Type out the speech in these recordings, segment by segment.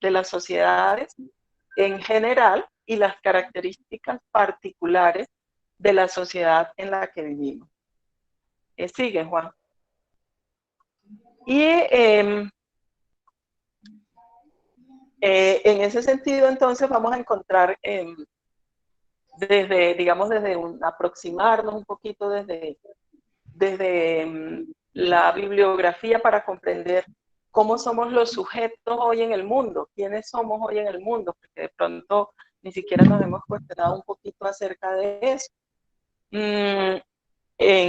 de las sociedades en general y las características particulares de la sociedad en la que vivimos. Sigue, Juan. Y en ese sentido, entonces, vamos a encontrar desde, digamos, aproximarnos un poquito desde la bibliografía para comprender cómo somos los sujetos hoy en el mundo, quiénes somos hoy en el mundo, porque de pronto ni siquiera nos hemos cuestionado un poquito acerca de eso. En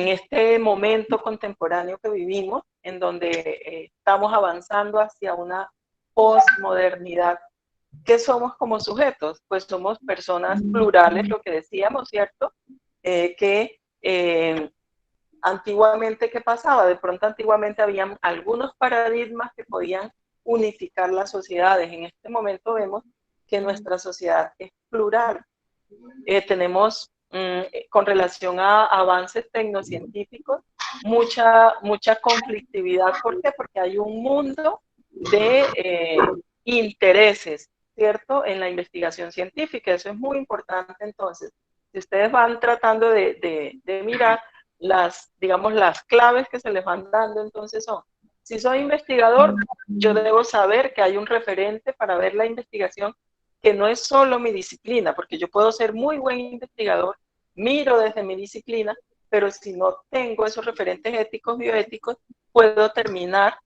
este momento contemporáneo que vivimos, en donde estamos avanzando hacia una posmodernidad, ¿qué somos como sujetos? Pues somos personas plurales, lo que decíamos, ¿cierto? Que antiguamente, ¿qué pasaba? De pronto antiguamente habían algunos paradigmas que podían unificar las sociedades. En este momento vemos que nuestra sociedad es plural. Tenemos, con relación a avances tecnocientíficos, mucha conflictividad. ¿Por qué? Porque hay un mundo de intereses, ¿cierto? En la investigación científica. Eso es muy importante. Entonces, si ustedes van tratando de mirar digamos, las claves que se les van dando, entonces son, si soy investigador, yo debo saber que hay un referente para ver la investigación que no es solo mi disciplina, porque yo puedo ser muy buen investigador, miro desde mi disciplina, pero si no tengo esos referentes éticos, bioéticos, puedo terminar,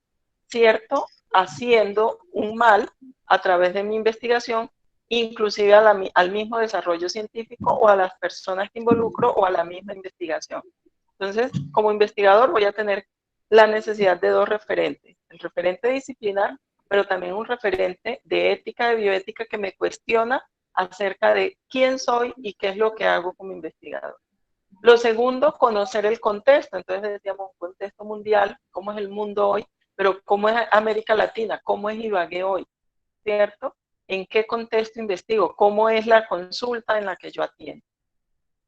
¿cierto?, haciendo un mal a través de mi investigación, inclusive al mismo desarrollo científico o a las personas que involucro o a la misma investigación. Entonces, como investigador voy a tener la necesidad de dos referentes, el referente disciplinar, pero también un referente de ética, de bioética, que me cuestiona acerca de quién soy y qué es lo que hago como investigador. Lo segundo, conocer el contexto. Entonces decíamos, un contexto mundial, cómo es el mundo hoy, pero cómo es América Latina, cómo es Ibagué hoy, ¿cierto? ¿En qué contexto investigo? ¿Cómo es la consulta en la que yo atiendo?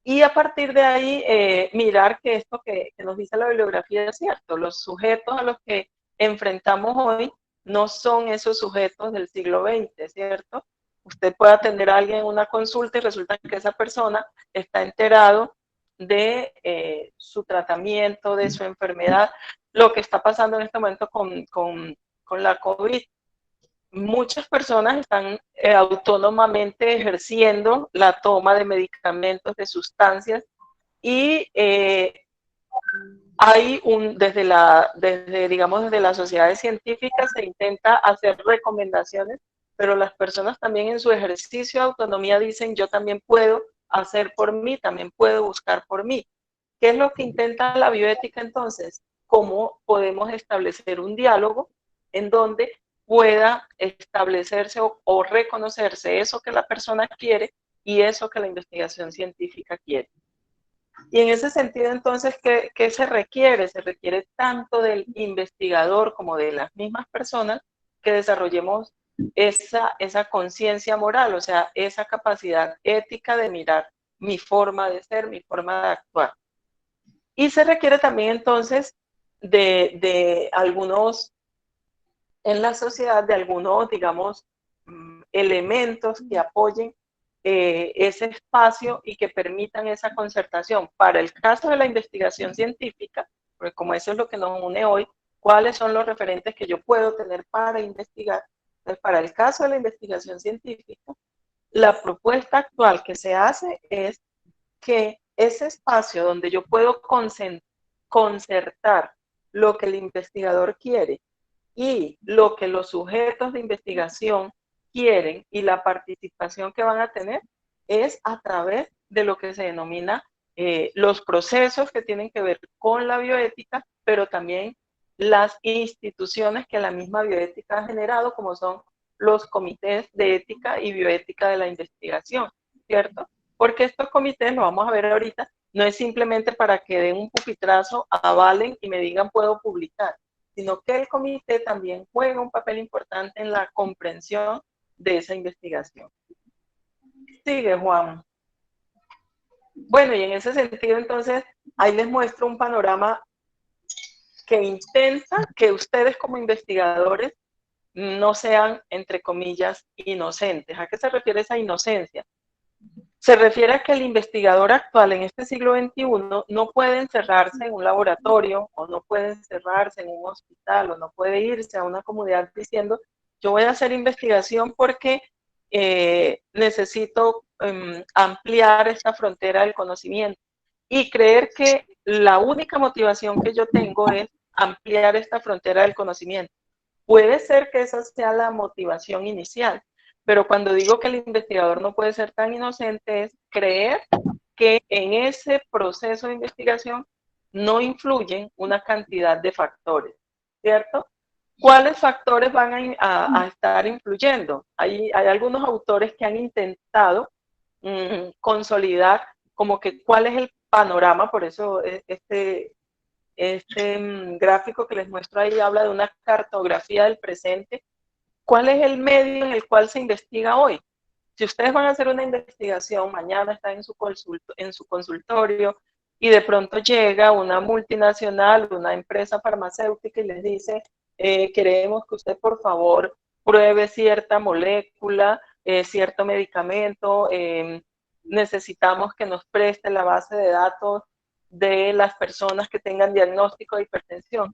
Y a partir de ahí, mirar que esto que nos dice la bibliografía es cierto. Los sujetos a los que enfrentamos hoy no son esos sujetos del siglo XX, ¿cierto? Usted puede atender a alguien en una consulta y resulta que esa persona está enterado de su tratamiento, de su enfermedad, lo que está pasando en este momento con la COVID. Muchas personas están autónomamente ejerciendo la toma de medicamentos, de sustancias, y hay digamos, desde las sociedades científicas se intenta hacer recomendaciones, pero las personas también en su ejercicio de autonomía dicen, yo también puedo hacer por mí, también puedo buscar por mí. ¿Qué es lo que intenta la bioética entonces? ¿Cómo podemos establecer un diálogo en donde pueda establecerse o reconocerse eso que la persona quiere y eso que la investigación científica quiere? Y en ese sentido, entonces, ¿qué se requiere? Se requiere tanto del investigador como de las mismas personas que desarrollemos esa conciencia moral, o sea, esa capacidad ética de mirar mi forma de ser, mi forma de actuar. Y se requiere también, entonces, de algunos, en la sociedad, de algunos, digamos, elementos que apoyen ese espacio y que permitan esa concertación. Para el caso de la investigación científica, porque como eso es lo que nos une hoy, ¿cuáles son los referentes que yo puedo tener para investigar? Entonces, para el caso de la investigación científica, la propuesta actual que se hace es que ese espacio donde yo puedo concertar lo que el investigador quiere y lo que los sujetos de investigación quieren y la participación que van a tener es a través de lo que se denomina los procesos que tienen que ver con la bioética, pero también las instituciones que la misma bioética ha generado, como son los comités de ética y bioética de la investigación, ¿cierto? Porque estos comités, lo vamos a ver ahorita, no es simplemente para que den un pupitrazo, avalen y me digan puedo publicar, sino que el comité también juega un papel importante en la comprensión de esa investigación. Sigue, Juan. Bueno, y en ese sentido, entonces, ahí les muestro un panorama que intenta que ustedes como investigadores no sean, entre comillas, inocentes. ¿A qué se refiere esa inocencia? Se refiere a que el investigador actual en este siglo XXI no puede encerrarse en un laboratorio o no puede encerrarse en un hospital o no puede irse a una comunidad diciendo yo voy a hacer investigación porque necesito ampliar esta frontera del conocimiento y creer que la única motivación que yo tengo es ampliar esta frontera del conocimiento. Puede ser que esa sea la motivación inicial, pero cuando digo que el investigador no puede ser tan inocente es creer que en ese proceso de investigación no influyen una cantidad de factores, ¿cierto? ¿Cuáles factores van a estar influyendo? Hay algunos autores que han intentado consolidar como que cuál es el panorama, por eso este gráfico que les muestro ahí habla de una cartografía del presente. ¿Cuál es el medio en el cual se investiga hoy? Si ustedes van a hacer una investigación, mañana están en su consultorio y de pronto llega una multinacional, una empresa farmacéutica y les dice, queremos que usted por favor pruebe cierta molécula, cierto medicamento, necesitamos que nos preste la base de datos de las personas que tengan diagnóstico de hipertensión.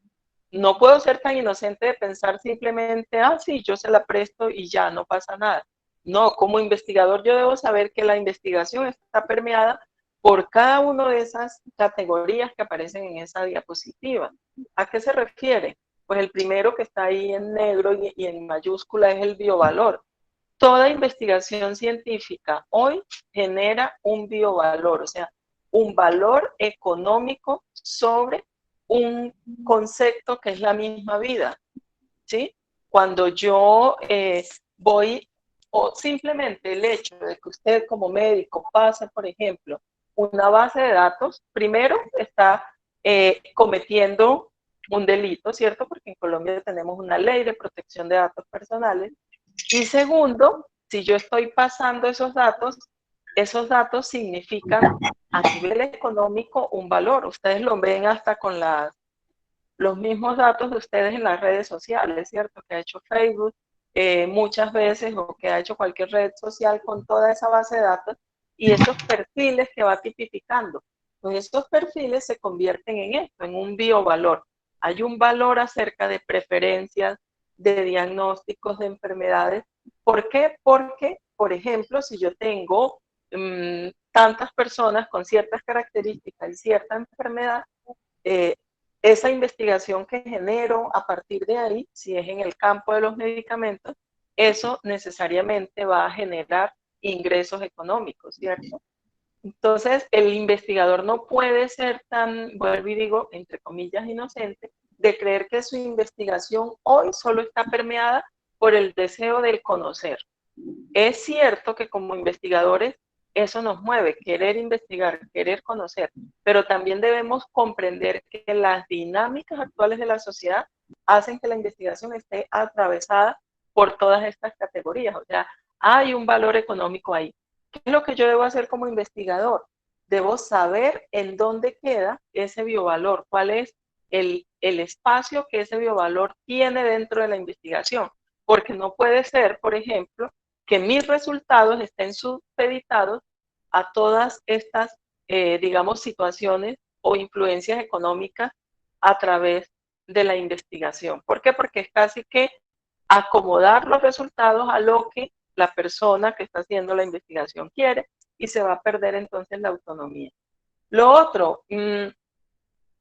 No puedo ser tan inocente de pensar simplemente, ah, sí, yo se la presto y ya, no pasa nada. No, como investigador yo debo saber que la investigación está permeada por cada una de esas categorías que aparecen en esa diapositiva. ¿A qué se refiere? Pues el primero que está ahí en negro y en mayúscula es el biovalor. Toda investigación científica hoy genera un biovalor, o sea, un valor económico sobre un concepto que es la misma vida, ¿sí? Cuando yo voy, o simplemente el hecho de que usted como médico pase, por ejemplo, una base de datos, primero está cometiendo un delito, ¿cierto? Porque en Colombia tenemos una ley de protección de datos personales. Y segundo, si yo estoy pasando esos datos significan a nivel económico un valor. Ustedes lo ven hasta con los mismos datos de ustedes en las redes sociales, ¿cierto? Que ha hecho Facebook muchas veces o que ha hecho cualquier red social con toda esa base de datos y esos perfiles que va tipificando. Pues estos perfiles se convierten en esto, en un biovalor. Hay un valor acerca de preferencias, de diagnósticos de enfermedades. ¿Por qué? Porque, por ejemplo, si yo tengo tantas personas con ciertas características y cierta enfermedad, eh, esa investigación que genero a partir de ahí, si es en el campo de los medicamentos, eso necesariamente va a generar ingresos económicos, ¿cierto? Entonces, el investigador no puede ser tan, vuelvo y digo, entre comillas, inocente, de creer que su investigación hoy solo está permeada por el deseo del conocer. Es cierto que como investigadores eso nos mueve, querer investigar, querer conocer, pero también debemos comprender que las dinámicas actuales de la sociedad hacen que la investigación esté atravesada por todas estas categorías. O sea, hay un valor económico ahí. ¿Qué es lo que yo debo hacer como investigador? Debo saber en dónde queda ese biovalor, cuál es el espacio que ese biovalor tiene dentro de la investigación. Porque no puede ser, por ejemplo, que mis resultados estén supeditados a todas estas, digamos, situaciones o influencias económicas a través de la investigación. ¿Por qué? Porque es casi que acomodar los resultados a lo que la persona que está haciendo la investigación quiere y se va a perder entonces la autonomía. Lo otro,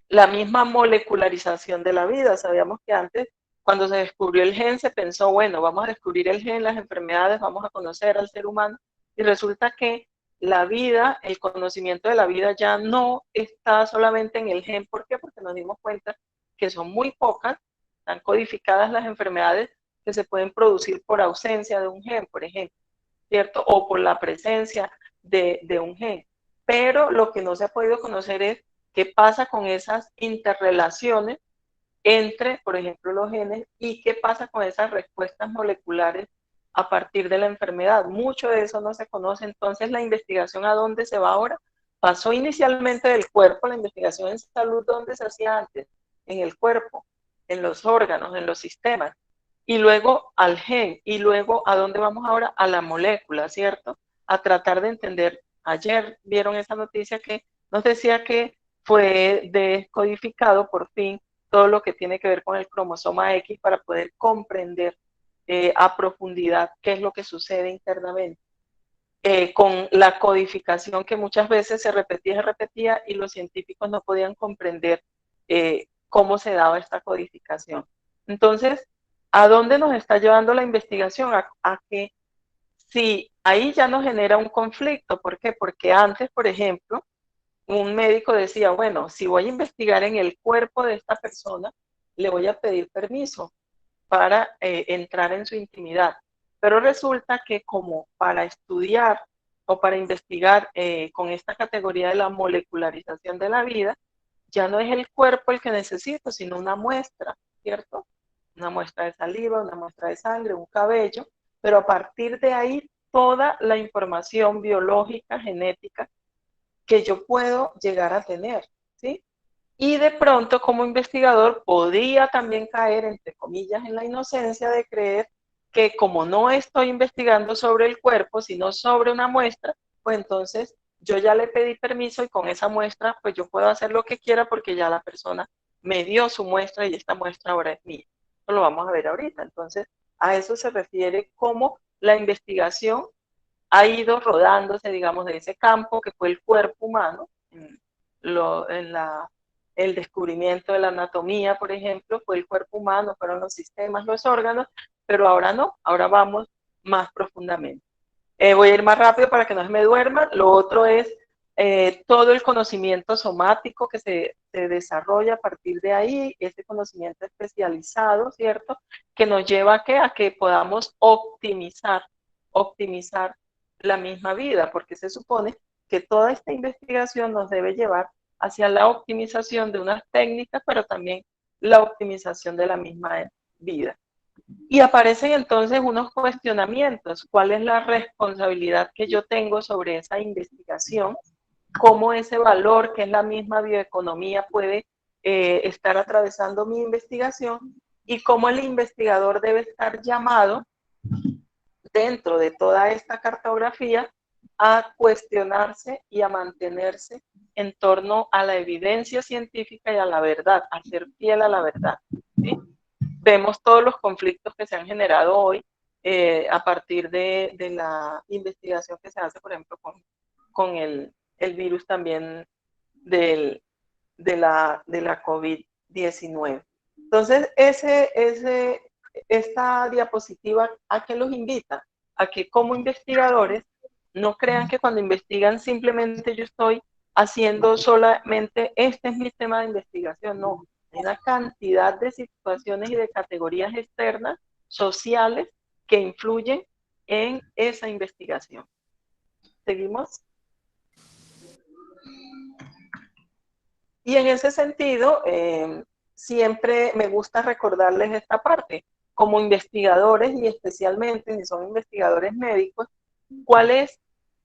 la misma molecularización de la vida. Sabíamos que antes, cuando se descubrió el gen, se pensó, bueno, vamos a descubrir el gen, las enfermedades, vamos a conocer al ser humano, y resulta que la vida, el conocimiento de la vida ya no está solamente en el gen. ¿Por qué? Porque nos dimos cuenta que son muy pocas, están codificadas las enfermedades que se pueden producir por ausencia de un gen, por ejemplo, ¿cierto? O por la presencia de un gen. Pero lo que no se ha podido conocer es qué pasa con esas interrelaciones entre, por ejemplo, los genes y qué pasa con esas respuestas moleculares a partir de la enfermedad. Mucho de eso no se conoce. Entonces, la investigación a dónde se va ahora pasó inicialmente del cuerpo, la investigación en salud, ¿dónde se hacía antes? En el cuerpo, en los órganos, en los sistemas. y luego al gen, y luego ¿a dónde vamos ahora? A la molécula, ¿cierto? A tratar de entender. Ayer vieron esa noticia que nos decía que fue descodificado por fin todo lo que tiene que ver con el cromosoma X para poder comprender a profundidad qué es lo que sucede internamente. Con la codificación que muchas veces se repetía y los científicos no podían comprender cómo se daba esta codificación. Entonces, ¿a dónde nos está llevando la investigación? A que si ahí ya nos genera un conflicto. ¿Por qué? Porque antes, por ejemplo, un médico decía, bueno, si voy a investigar en el cuerpo de esta persona, le voy a pedir permiso para entrar en su intimidad. Pero resulta que como para estudiar o para investigar con esta categoría de la molecularización de la vida, ya no es el cuerpo el que necesito, sino una muestra, ¿cierto? Una muestra de saliva, una muestra de sangre, un cabello, pero a partir de ahí toda la información biológica, genética, que yo puedo llegar a tener, ¿sí? Y de pronto como investigador podría también caer, entre comillas, en la inocencia de creer que como no estoy investigando sobre el cuerpo, sino sobre una muestra, pues entonces yo ya le pedí permiso y con esa muestra pues yo puedo hacer lo que quiera porque ya la persona me dio su muestra y esta muestra ahora es mía. Eso lo vamos a ver ahorita. Entonces, a eso se refiere cómo la investigación ha ido rodándose, digamos, de ese campo que fue el cuerpo humano, el descubrimiento de la anatomía, por ejemplo, fue el cuerpo humano, fueron los sistemas, los órganos, pero ahora no, ahora vamos más profundamente. Voy a ir más rápido para que no se me duerman. Lo otro es todo el conocimiento somático que se desarrolla a partir de ahí, ese conocimiento especializado, ¿cierto? Que nos lleva a que podamos optimizar la misma vida, porque se supone que toda esta investigación nos debe llevar hacia la optimización de unas técnicas, pero también la optimización de la misma vida. Y aparecen entonces unos cuestionamientos. ¿Cuál es la responsabilidad que yo tengo sobre esa investigación? ¿Cómo ese valor, que es la misma bioeconomía, puede estar atravesando mi investigación? Y cómo el investigador debe estar llamado dentro de toda esta cartografía a cuestionarse y a mantenerse en torno a la evidencia científica y a la verdad, a ser fiel a la verdad, ¿sí? Vemos todos los conflictos que se han generado hoy a partir de la investigación que se hace, por ejemplo, con el virus también de la COVID-19. Entonces, esta diapositiva, ¿a qué los invita? A que como investigadores no crean que cuando investigan simplemente yo estoy haciendo solamente, este es mi tema de investigación, no. Hay una cantidad de situaciones y de categorías externas, sociales, que influyen en esa investigación. ¿Seguimos? Y en ese sentido, siempre me gusta recordarles esta parte. Como investigadores y especialmente si son investigadores médicos, ¿cuál es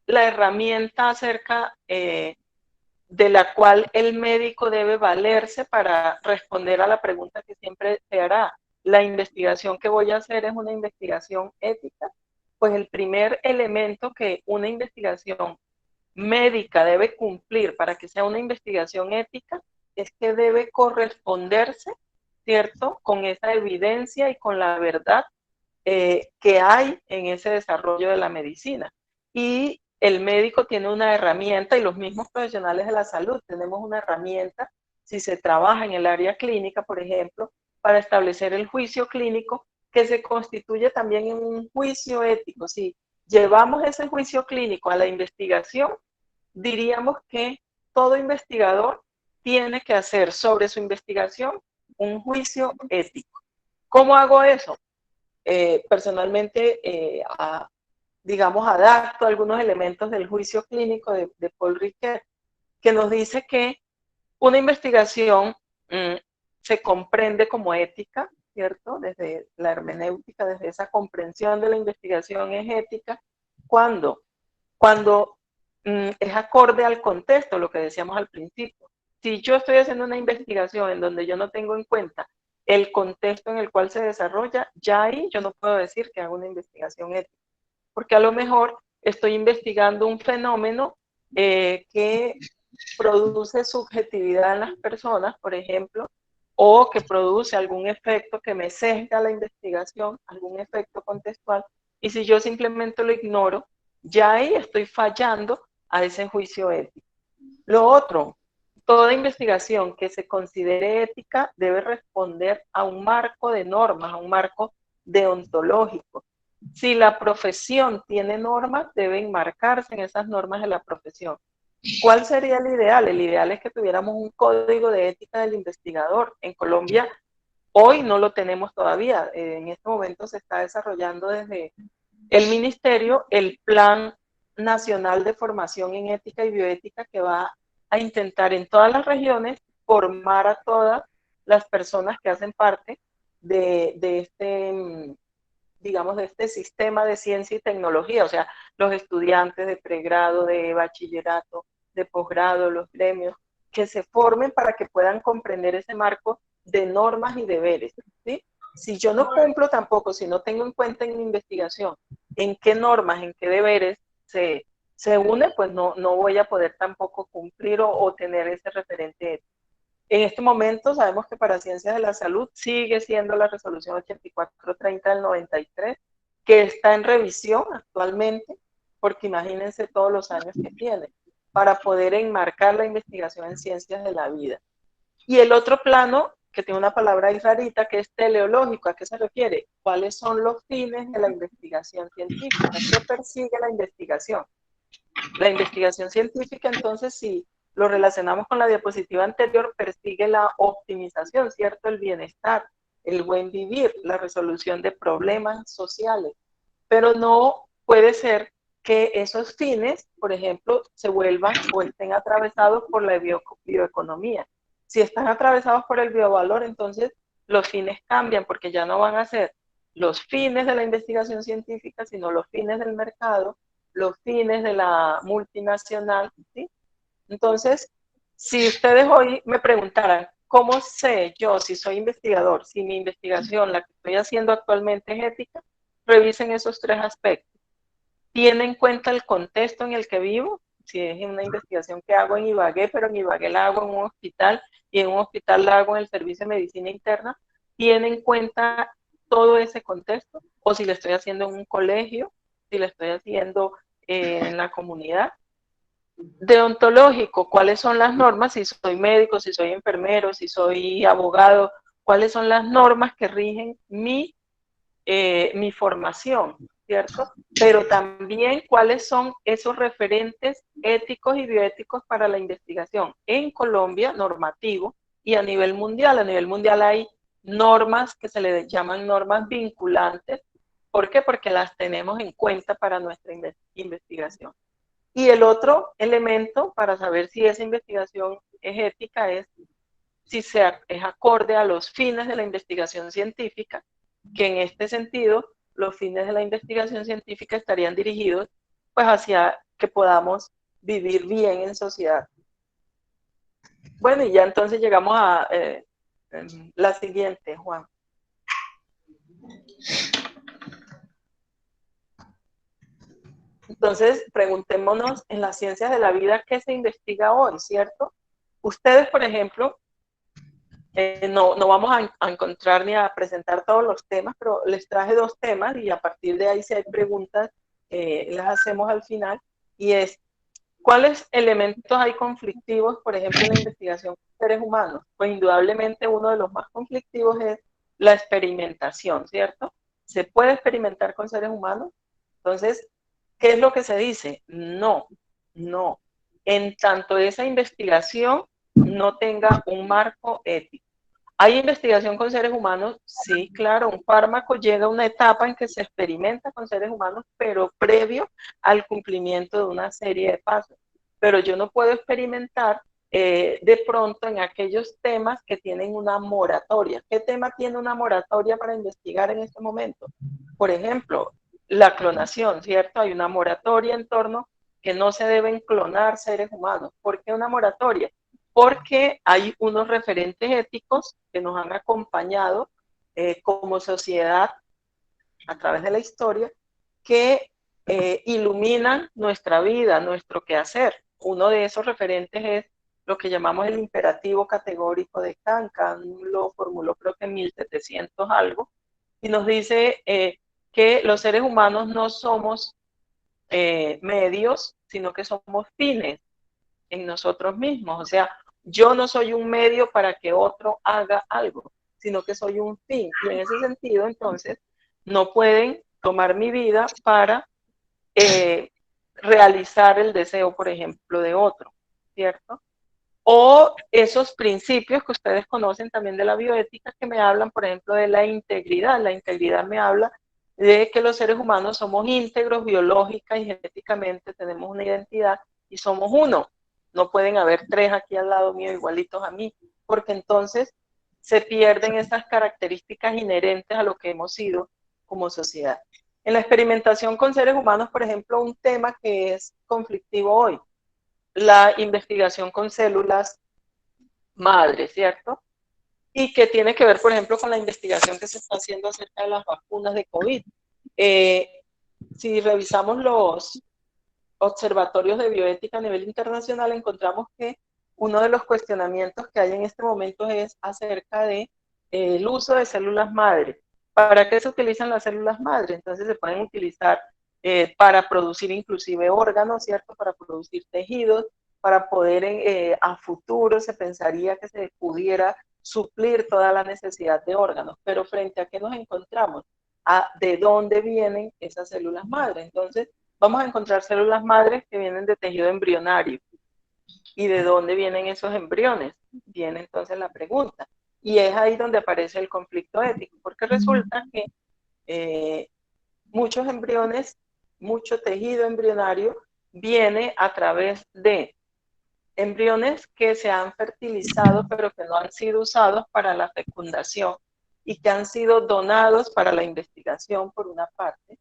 la herramienta acerca de la cual el médico debe valerse para responder a la pregunta que siempre se hará? ¿La investigación que voy a hacer es una investigación ética? Pues el primer elemento que una investigación médica debe cumplir para que sea una investigación ética es que debe corresponderse, ¿cierto?, con esa evidencia y con la verdad que hay en ese desarrollo de la medicina. Y el médico tiene una herramienta, y los mismos profesionales de la salud tenemos una herramienta, si se trabaja en el área clínica, por ejemplo, para establecer el juicio clínico, que se constituye también en un juicio ético. Si llevamos ese juicio clínico a la investigación, diríamos que todo investigador tiene que hacer sobre su investigación un juicio ético. ¿Cómo hago eso? Personalmente, digamos, adapto algunos elementos del juicio clínico de Paul Ricoeur, que nos dice que una investigación se comprende como ética, ¿cierto? Desde la hermenéutica, desde esa comprensión de la investigación es ética, cuando es acorde al contexto, lo que decíamos al principio. Si yo estoy haciendo una investigación en donde yo no tengo en cuenta el contexto en el cual se desarrolla, ya ahí yo no puedo decir que hago una investigación ética, porque a lo mejor estoy investigando un fenómeno que produce subjetividad en las personas, por ejemplo, o que produce algún efecto que me sesga la investigación, algún efecto contextual, y si yo simplemente lo ignoro, ya ahí estoy fallando a ese juicio ético. Lo otro, toda investigación que se considere ética debe responder a un marco de normas, a un marco deontológico. Si la profesión tiene normas, deben marcarse en esas normas de la profesión. ¿Cuál sería el ideal? El ideal es que tuviéramos un código de ética del investigador. En Colombia hoy no lo tenemos todavía. En este momento se está desarrollando desde el ministerio el Plan Nacional de Formación en Ética y Bioética, que va a intentar en todas las regiones formar a todas las personas que hacen parte de este, digamos, de este sistema de ciencia y tecnología, o sea, los estudiantes de pregrado, de bachillerato, de posgrado, los gremios, que se formen para que puedan comprender ese marco de normas y deberes, ¿sí? Si yo no cumplo tampoco, si no tengo en cuenta en mi investigación en qué normas, en qué deberes se une, pues no voy a poder tampoco cumplir o tener ese referente ético. En este momento sabemos que para ciencias de la salud sigue siendo la resolución 8430 del 93, que está en revisión actualmente, porque imagínense todos los años que tiene, para poder enmarcar la investigación en ciencias de la vida. Y el otro plano, que tiene una palabra ahí rarita, que es teleológico. ¿A qué se refiere? ¿Cuáles son los fines de la investigación científica? ¿Qué persigue la investigación? La investigación científica, entonces, si lo relacionamos con la diapositiva anterior, persigue la optimización, ¿cierto? El bienestar, el buen vivir, la resolución de problemas sociales. Pero no puede ser que esos fines, por ejemplo, se vuelvan o estén atravesados por la bioeconomía. Si están atravesados por el biovalor, entonces los fines cambian porque ya no van a ser los fines de la investigación científica, sino los fines del mercado, los fines de la multinacional, ¿sí? Entonces, si ustedes hoy me preguntaran, ¿cómo sé yo si soy investigador, si mi investigación, la que estoy haciendo actualmente es ética? Revisen esos tres aspectos. ¿Tiene en cuenta el contexto en el que vivo? Si es una investigación que hago en Ibagué, pero en Ibagué la hago en un hospital y en un hospital la hago en el servicio de medicina interna, ¿tiene en cuenta todo ese contexto? O si la estoy haciendo en un colegio, si la estoy haciendo en la comunidad. Deontológico, ¿cuáles son las normas? Si soy médico, si soy enfermero, si soy abogado, ¿cuáles son las normas que rigen mi formación, ¿cierto? Pero también cuáles son esos referentes éticos y bioéticos para la investigación en Colombia, normativo, y a nivel mundial. A nivel mundial hay normas que se le llaman normas vinculantes. ¿Por qué? Porque las tenemos en cuenta para nuestra investigación. Y el otro elemento para saber si esa investigación es ética es si es acorde a los fines de la investigación científica, que en este sentido los fines de la investigación científica estarían dirigidos pues hacia que podamos vivir bien en sociedad. Bueno, y ya entonces llegamos a la siguiente, Juan. Entonces, preguntémonos en las ciencias de la vida qué se investiga hoy, ¿cierto? Ustedes, por ejemplo, no vamos a encontrar ni a presentar todos los temas, pero les traje dos temas y a partir de ahí si hay preguntas, las hacemos al final. Y es, ¿cuáles elementos hay conflictivos, por ejemplo, en la investigación con seres humanos? Pues indudablemente uno de los más conflictivos es la experimentación, ¿cierto? ¿Se puede experimentar con seres humanos? Entonces, ¿qué es lo que se dice? No, no. En tanto esa investigación no tenga un marco ético. ¿Hay investigación con seres humanos? Sí, claro, un fármaco llega a una etapa en que se experimenta con seres humanos, pero previo al cumplimiento de una serie de pasos. Pero yo no puedo experimentar de pronto en aquellos temas que tienen una moratoria. ¿Qué tema tiene una moratoria para investigar en este momento? Por ejemplo, la clonación, ¿cierto? Hay una moratoria en torno que no se deben clonar seres humanos. ¿Por qué una moratoria? porque hay unos referentes éticos que nos han acompañado como sociedad a través de la historia, que iluminan nuestra vida, nuestro quehacer. Uno de esos referentes es lo que llamamos el imperativo categórico de Kant. Kant lo formuló creo que en 1700 algo, y nos dice que los seres humanos no somos medios, sino que somos fines en nosotros mismos. O sea, yo no soy un medio para que otro haga algo, sino que soy un fin. Y en ese sentido, entonces, no pueden tomar mi vida para realizar el deseo, por ejemplo, de otro, ¿cierto? O esos principios que ustedes conocen también de la bioética, que me hablan, por ejemplo, de la integridad. La integridad me habla de que los seres humanos somos íntegros biológica y genéticamente, tenemos una identidad y somos uno. No pueden haber tres aquí al lado mío igualitos a mí, porque entonces se pierden esas características inherentes a lo que hemos sido como sociedad. En la experimentación con seres humanos, por ejemplo, un tema que es conflictivo hoy, la investigación con células madre, ¿cierto? Y que tiene que ver, por ejemplo, con la investigación que se está haciendo acerca de las vacunas de COVID. Si revisamos los observatorios de bioética a nivel internacional, encontramos que uno de los cuestionamientos que hay en este momento es acerca de el uso de células madre. ¿Para qué se utilizan las células madre? Entonces se pueden utilizar para producir inclusive órganos, ¿cierto? Para producir tejidos, para poder a futuro se pensaría que se pudiera suplir toda la necesidad de órganos. Pero frente a qué nos encontramos, a de dónde vienen esas células madre. Entonces vamos a encontrar células madres que vienen de tejido embrionario. ¿Y de dónde vienen esos embriones? Viene entonces la pregunta. Y es ahí donde aparece el conflicto ético, porque resulta que muchos embriones, mucho tejido embrionario viene a través de embriones que se han fertilizado pero que no han sido usados para la fecundación y que han sido donados para la investigación por una parte.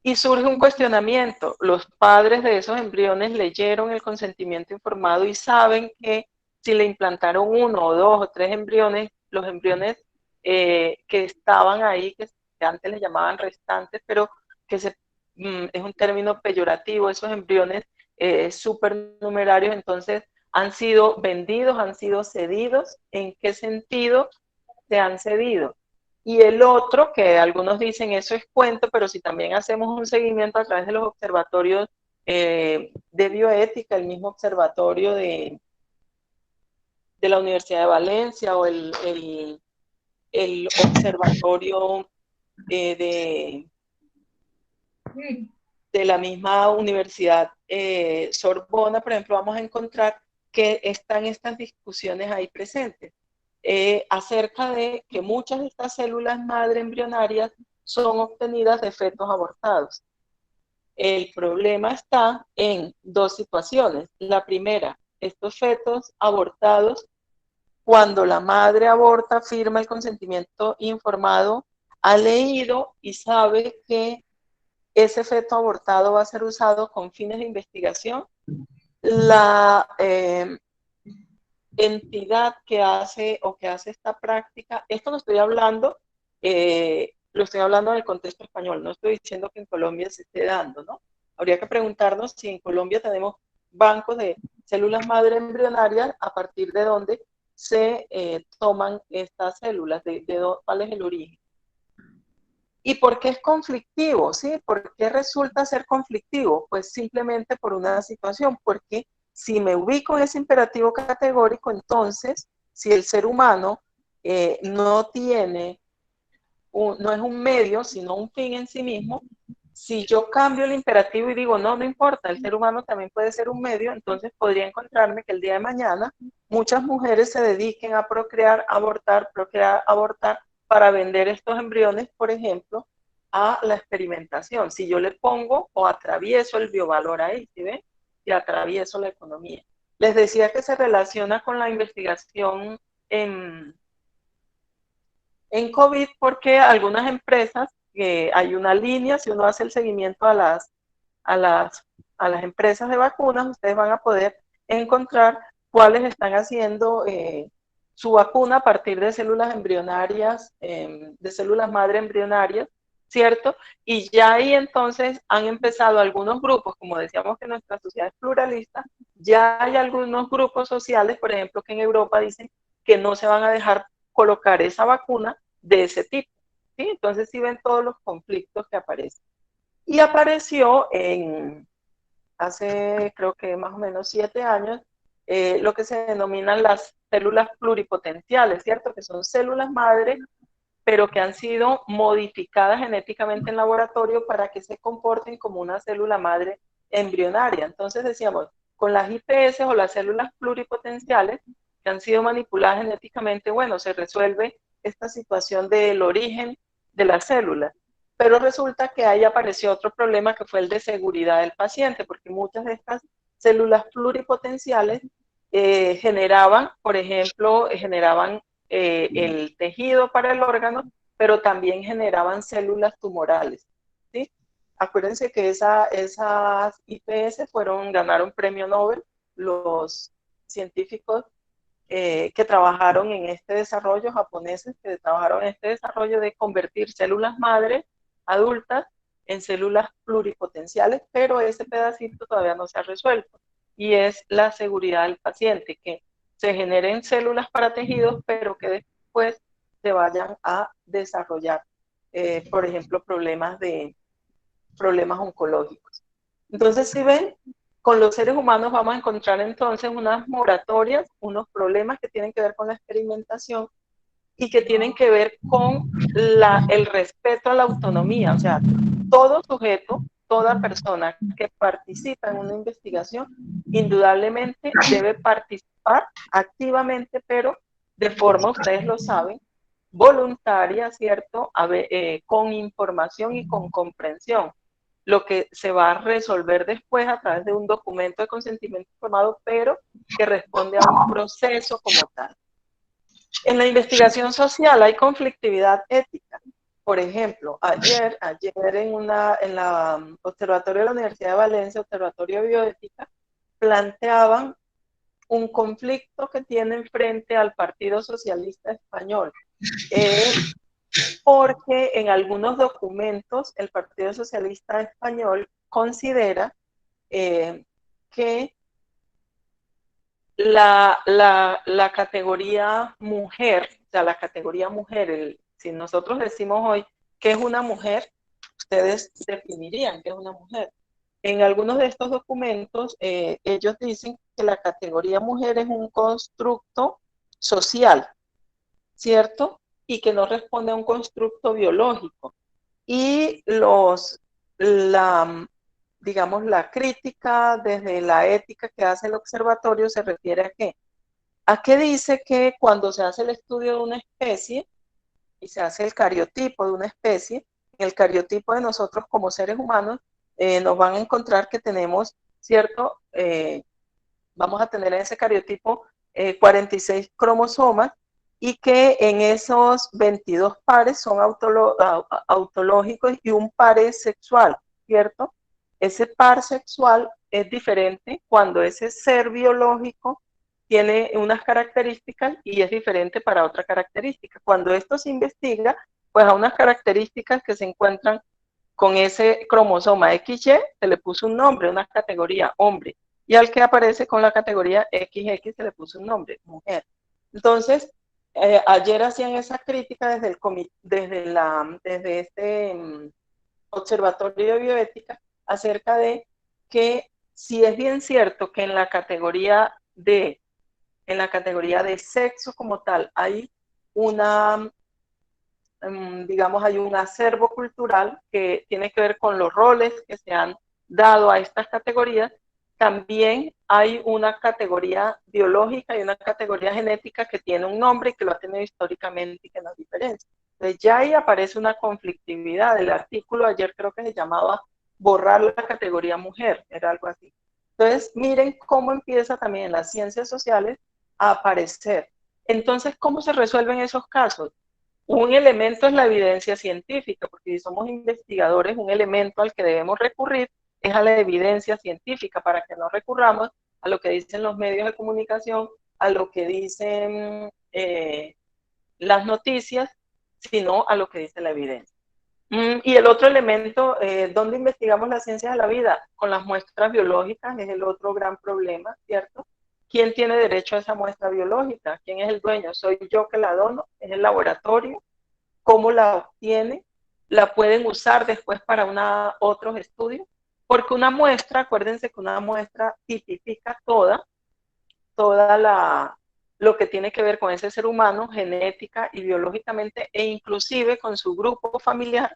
Y surge un cuestionamiento. Los padres de esos embriones leyeron el consentimiento informado y saben que si le implantaron uno o dos o tres embriones, los embriones que estaban ahí, que antes les llamaban restantes, pero que es un término peyorativo, esos embriones supernumerarios, entonces han sido vendidos, han sido cedidos. ¿En qué sentido se han cedido? Y el otro, que algunos dicen eso es cuento, pero si también hacemos un seguimiento a través de los observatorios de bioética, el mismo observatorio de la Universidad de Valencia o el observatorio de la misma Universidad Sorbona, por ejemplo, vamos a encontrar que están estas discusiones ahí presentes. Acerca de que muchas de estas células madre embrionarias son obtenidas de fetos abortados. El problema está en dos situaciones. La primera, estos fetos abortados, cuando la madre aborta, firma el consentimiento informado, ha leído y sabe que ese feto abortado va a ser usado con fines de investigación. La entidad que hace esta práctica, esto lo estoy hablando en el contexto español, no estoy diciendo que en Colombia se esté dando, ¿no? Habría que preguntarnos si en Colombia tenemos bancos de células madre embrionarias a partir de donde se toman estas células, cuál es el origen. ¿Y por qué es conflictivo? ¿Sí? ¿Por qué resulta ser conflictivo? Pues simplemente por una situación, porque si me ubico en ese imperativo categórico, entonces, si el ser humano no tiene, no es un medio, sino un fin en sí mismo, si yo cambio el imperativo y digo, no, no importa, el ser humano también puede ser un medio, entonces podría encontrarme que el día de mañana muchas mujeres se dediquen a procrear, abortar, para vender estos embriones, por ejemplo, a la experimentación. Si yo le pongo o atravieso el biovalor ahí, ¿sí ven? Y atravieso la economía. Les decía que se relaciona con la investigación en COVID porque algunas empresas, hay una línea, si uno hace el seguimiento a las empresas de vacunas, ustedes van a poder encontrar cuales están haciendo su vacuna a partir de células embrionarias, de células madre embrionarias, ¿cierto? Y ya ahí entonces han empezado algunos grupos, como decíamos que nuestra sociedad es pluralista, ya hay algunos grupos sociales, por ejemplo, que en Europa dicen que no se van a dejar colocar esa vacuna de ese tipo, ¿sí? Entonces sí ven todos los conflictos que aparecen. Y apareció hace creo que más o menos 7 años, lo que se denominan las células pluripotenciales, ¿cierto? Que son células madre, pero que han sido modificadas genéticamente en laboratorio para que se comporten como una célula madre embrionaria. Entonces decíamos, con las IPS o las células pluripotenciales que han sido manipuladas genéticamente, bueno, se resuelve esta situación del origen de la célula. Pero resulta que ahí apareció otro problema que fue el de seguridad del paciente, porque muchas de estas células pluripotenciales generaban, por ejemplo, el tejido para el órgano, pero también generaban células tumorales, ¿sí? Acuérdense que esas IPS ganaron premio Nobel los científicos que trabajaron en este desarrollo, japoneses que trabajaron en este desarrollo de convertir células madre adultas en células pluripotenciales, pero ese pedacito todavía no se ha resuelto, y es la seguridad del paciente, que se generen células para tejidos, pero que después se vayan a desarrollar, por ejemplo, problemas oncológicos. Entonces, si ven, con los seres humanos vamos a encontrar entonces unas moratorias, unos problemas que tienen que ver con la experimentación y que tienen que ver con el respeto a la autonomía. O sea, todo sujeto, toda persona que participa en una investigación, indudablemente debe participar activamente, pero de forma, ustedes lo saben, voluntaria, ¿cierto? Con información y con comprensión, lo que se va a resolver después a través de un documento de consentimiento informado, pero que responde a un proceso como tal. En la investigación social hay conflictividad ética. Por ejemplo, ayer en la Observatorio de la Universidad de Valencia, Observatorio de Bioética, planteaban un conflicto que tienen frente al Partido Socialista Español, porque en algunos documentos el Partido Socialista Español considera que la categoría mujer, o sea, la categoría mujer, si nosotros decimos hoy que es una mujer, ustedes definirían que es una mujer. En algunos de estos documentos, ellos dicen que la categoría mujer es un constructo social, ¿cierto? Y que no responde a un constructo biológico. Y digamos, la crítica desde la ética que hace el observatorio se refiere a qué? ¿A qué dice que cuando se hace el estudio de una especie y se hace el cariotipo de una especie, en el cariotipo de nosotros como seres humanos, nos van a encontrar que tenemos, ¿cierto? Vamos a tener en ese cariotipo 46 cromosomas y que en esos 22 pares son autológicos y un par es sexual, ¿cierto? Ese par sexual es diferente cuando ese ser biológico tiene unas características y es diferente para otra característica. Cuando esto se investiga, pues a unas características que se encuentran con ese cromosoma XY se le puso un nombre, una categoría hombre, y al que aparece con la categoría XX se le puso un nombre, mujer. Entonces, ayer hacían esa crítica desde este observatorio de bioética acerca de que si es bien cierto que en la categoría de sexo como tal hay digamos, hay un acervo cultural que tiene que ver con los roles que se han dado a estas categorías. También hay una categoría biológica y una categoría genética que tiene un nombre y que lo ha tenido históricamente y que nos diferencia. Entonces ya ahí aparece una conflictividad. El artículo ayer creo que se llamaba borrar la categoría mujer, era algo así. Entonces miren cómo empieza también en las ciencias sociales a aparecer. Entonces, ¿cómo se resuelven esos casos? Un elemento es la evidencia científica, porque si somos investigadores, un elemento al que debemos recurrir es a la evidencia científica para que no recurramos a lo que dicen los medios de comunicación, a lo que dicen las noticias, sino a lo que dice la evidencia. Y el otro elemento, ¿dónde investigamos las ciencias de la vida? Con las muestras biológicas es el otro gran problema, ¿cierto? ¿Quién tiene derecho a esa muestra biológica? ¿Quién es el dueño? ¿Soy yo que la dono? ¿Es el laboratorio? ¿Cómo la obtiene? ¿La pueden usar después para otros estudios? Porque una muestra, acuérdense que una muestra tipifica lo que tiene que ver con ese ser humano, genética y biológicamente, e inclusive con su grupo familiar.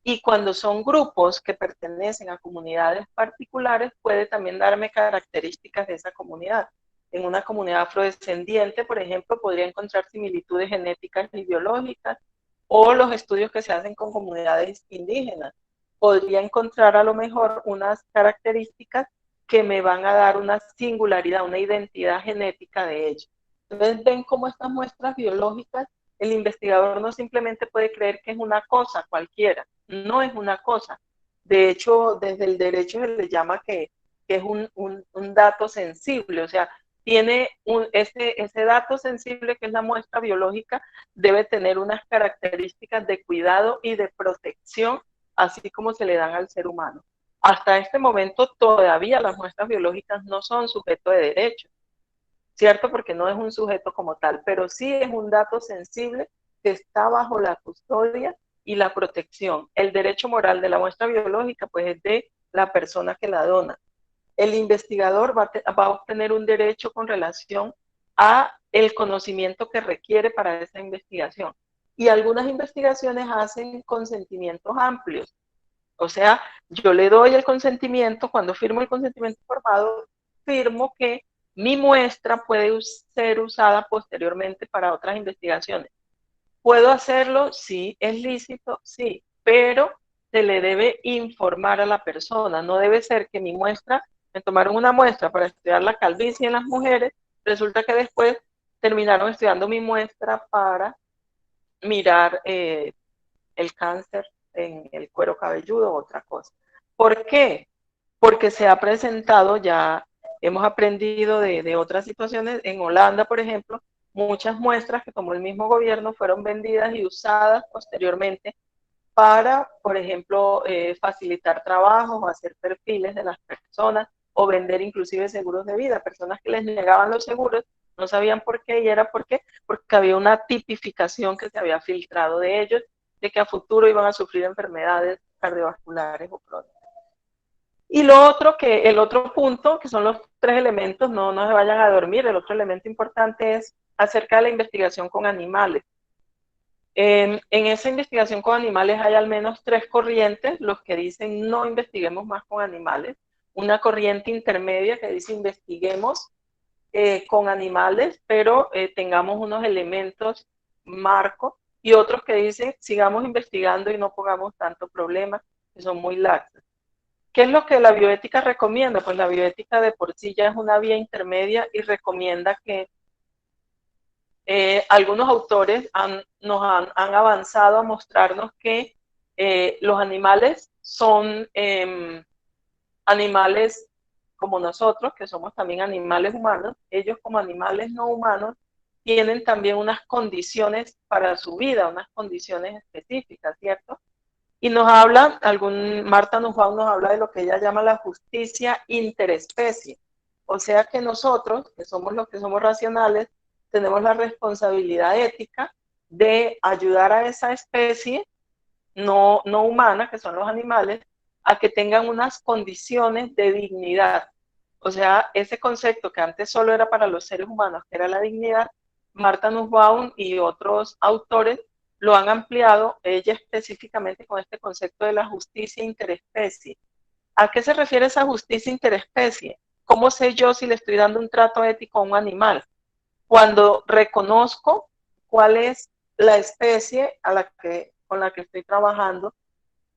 Y cuando son grupos que pertenecen a comunidades particulares, puede también darme características de esa comunidad. En una comunidad afrodescendiente, por ejemplo, podría encontrar similitudes genéticas y biológicas, o los estudios que se hacen con comunidades indígenas. Podría encontrar a lo mejor unas características que me van a dar una singularidad, una identidad genética de ellos. Entonces, ven cómo estas muestras biológicas, el investigador no simplemente puede creer que es una cosa cualquiera, no es una cosa. De hecho, desde el derecho se le llama que es un dato sensible, o sea, tiene ese dato sensible que es la muestra biológica, debe tener unas características de cuidado y de protección, así como se le dan al ser humano. Hasta este momento todavía las muestras biológicas no son sujeto de derecho, ¿cierto? Porque no es un sujeto como tal, pero sí es un dato sensible que está bajo la custodia y la protección. El derecho moral de la muestra biológica, pues es de la persona que la dona. El investigador va a obtener un derecho con relación a el conocimiento que requiere para esa investigación. Y algunas investigaciones hacen consentimientos amplios. O sea, yo le doy el consentimiento, cuando firmo el consentimiento informado, firmo que mi muestra puede ser usada posteriormente para otras investigaciones. ¿Puedo hacerlo? Sí. ¿Es lícito? Sí. Pero se le debe informar a la persona. No debe ser que mi muestra, me tomaron una muestra para estudiar la calvicie en las mujeres, resulta que después terminaron estudiando mi muestra para mirar el cáncer en el cuero cabelludo o otra cosa. ¿Por qué? Porque se ha presentado, ya hemos aprendido de otras situaciones, en Holanda, por ejemplo, muchas muestras que tomó el mismo gobierno fueron vendidas y usadas posteriormente para, por ejemplo, facilitar trabajos o hacer perfiles de las personas o vender inclusive seguros de vida. Personas que les negaban los seguros no sabían por qué, y era porque había una tipificación que se había filtrado de ellos, de que a futuro iban a sufrir enfermedades cardiovasculares o crónicas. Y el otro punto, que son los tres elementos, no se vayan a dormir, el otro elemento importante es acerca de la investigación con animales. En esa investigación con animales hay al menos tres corrientes, los que dicen no investiguemos más con animales, una corriente intermedia que dice investiguemos con animales, pero tengamos unos elementos marcos, y otros que dicen sigamos investigando y no pongamos tanto problema, que son muy laxos. ¿Qué es lo que la bioética recomienda? Pues la bioética de por sí ya es una vía intermedia y recomienda que algunos autores han avanzado a mostrarnos que los animales son animales como nosotros, que somos también animales humanos. Ellos, como animales no humanos, tienen también unas condiciones para su vida, unas condiciones específicas, ¿cierto? Y Marta Nussbaum nos habla de lo que ella llama la justicia interespecie. O sea que nosotros, que somos los que somos racionales, tenemos la responsabilidad ética de ayudar a esa especie no humana, que son los animales, a que tengan unas condiciones de dignidad. O sea, ese concepto que antes solo era para los seres humanos, que era la dignidad, Marta Nussbaum y otros autores lo han ampliado, ella específicamente con este concepto de la justicia interespecie. ¿A qué se refiere esa justicia interespecie? ¿Cómo sé yo si le estoy dando un trato ético a un animal? Cuando reconozco cuál es la especie con la que estoy trabajando,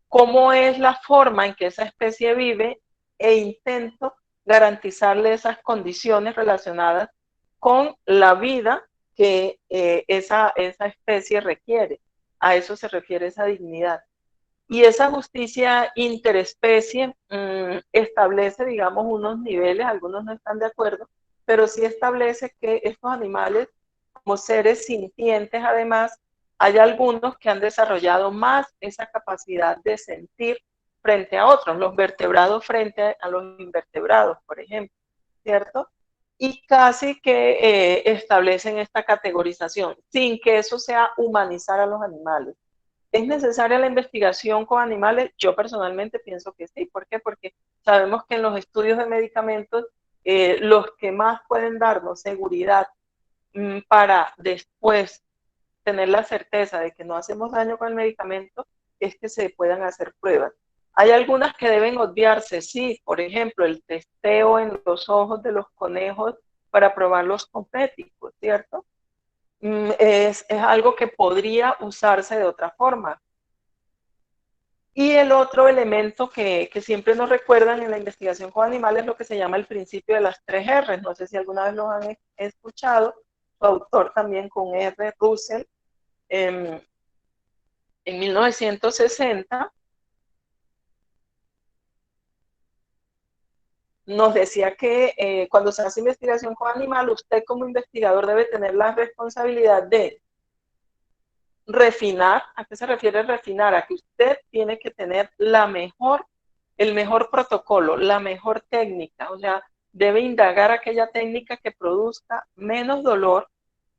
cómo es la forma en que esa especie vive, e intento garantizarle esas condiciones relacionadas con la vida que esa especie requiere. A eso se refiere esa dignidad. Y esa justicia interespecie establece, digamos, unos niveles, algunos no están de acuerdo, pero sí establece que estos animales, como seres sintientes además, hay algunos que han desarrollado más esa capacidad de sentir frente a otros, los vertebrados frente a los invertebrados, por ejemplo, ¿cierto? Y casi que establecen esta categorización, sin que eso sea humanizar a los animales. ¿Es necesaria la investigación con animales? Yo personalmente pienso que sí. ¿Por qué? Porque sabemos que en los estudios de medicamentos, los que más pueden darnos seguridad para después tener la certeza de que no hacemos daño con el medicamento es que se puedan hacer pruebas. Hay algunas que deben obviarse, sí, por ejemplo, el testeo en los ojos de los conejos para probar los cosméticos, ¿cierto? Es algo que podría usarse de otra forma. Y el otro elemento que siempre nos recuerdan en la investigación con animales es lo que se llama el principio de las 3 R. No sé si alguna vez lo han escuchado. Su autor también con R. Russell, en 1960, nos decía que cuando se hace investigación con animal, usted como investigador debe tener la responsabilidad de refinar. ¿A qué se refiere refinar? A que usted tiene que tener el mejor protocolo, la mejor técnica, o sea, debe indagar aquella técnica que produzca menos dolor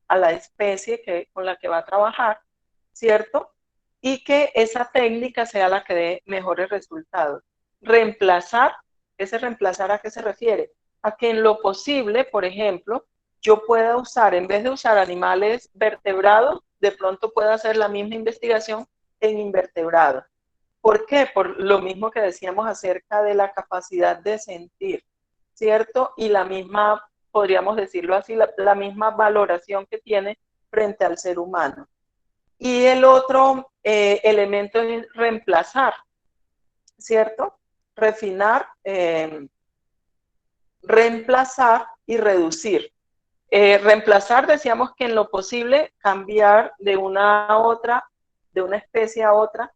a la especie con la que va a trabajar, ¿cierto? Y que esa técnica sea la que dé mejores resultados. Reemplazar, ese reemplazar ¿a qué se refiere? A que en lo posible, por ejemplo, yo pueda usar, en vez de usar animales vertebrados, de pronto pueda hacer la misma investigación en invertebrados. ¿Por qué? Por lo mismo que decíamos acerca de la capacidad de sentir, ¿cierto? Y la misma, podríamos decirlo así, la misma valoración que tiene frente al ser humano. Y el otro elemento es reemplazar, ¿cierto? Refinar, reemplazar y reducir. Reemplazar, decíamos que en lo posible cambiar de una a otra, de una especie a otra,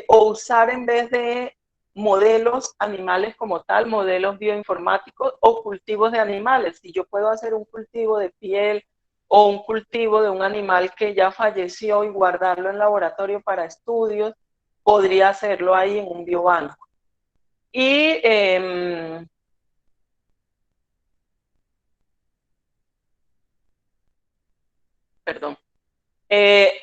o usar en vez de modelos animales como tal, modelos bioinformáticos o cultivos de animales. Si yo puedo hacer un cultivo de piel o un cultivo de un animal que ya falleció y guardarlo en laboratorio para estudios, podría hacerlo ahí en un biobanco. Y perdón. Eh,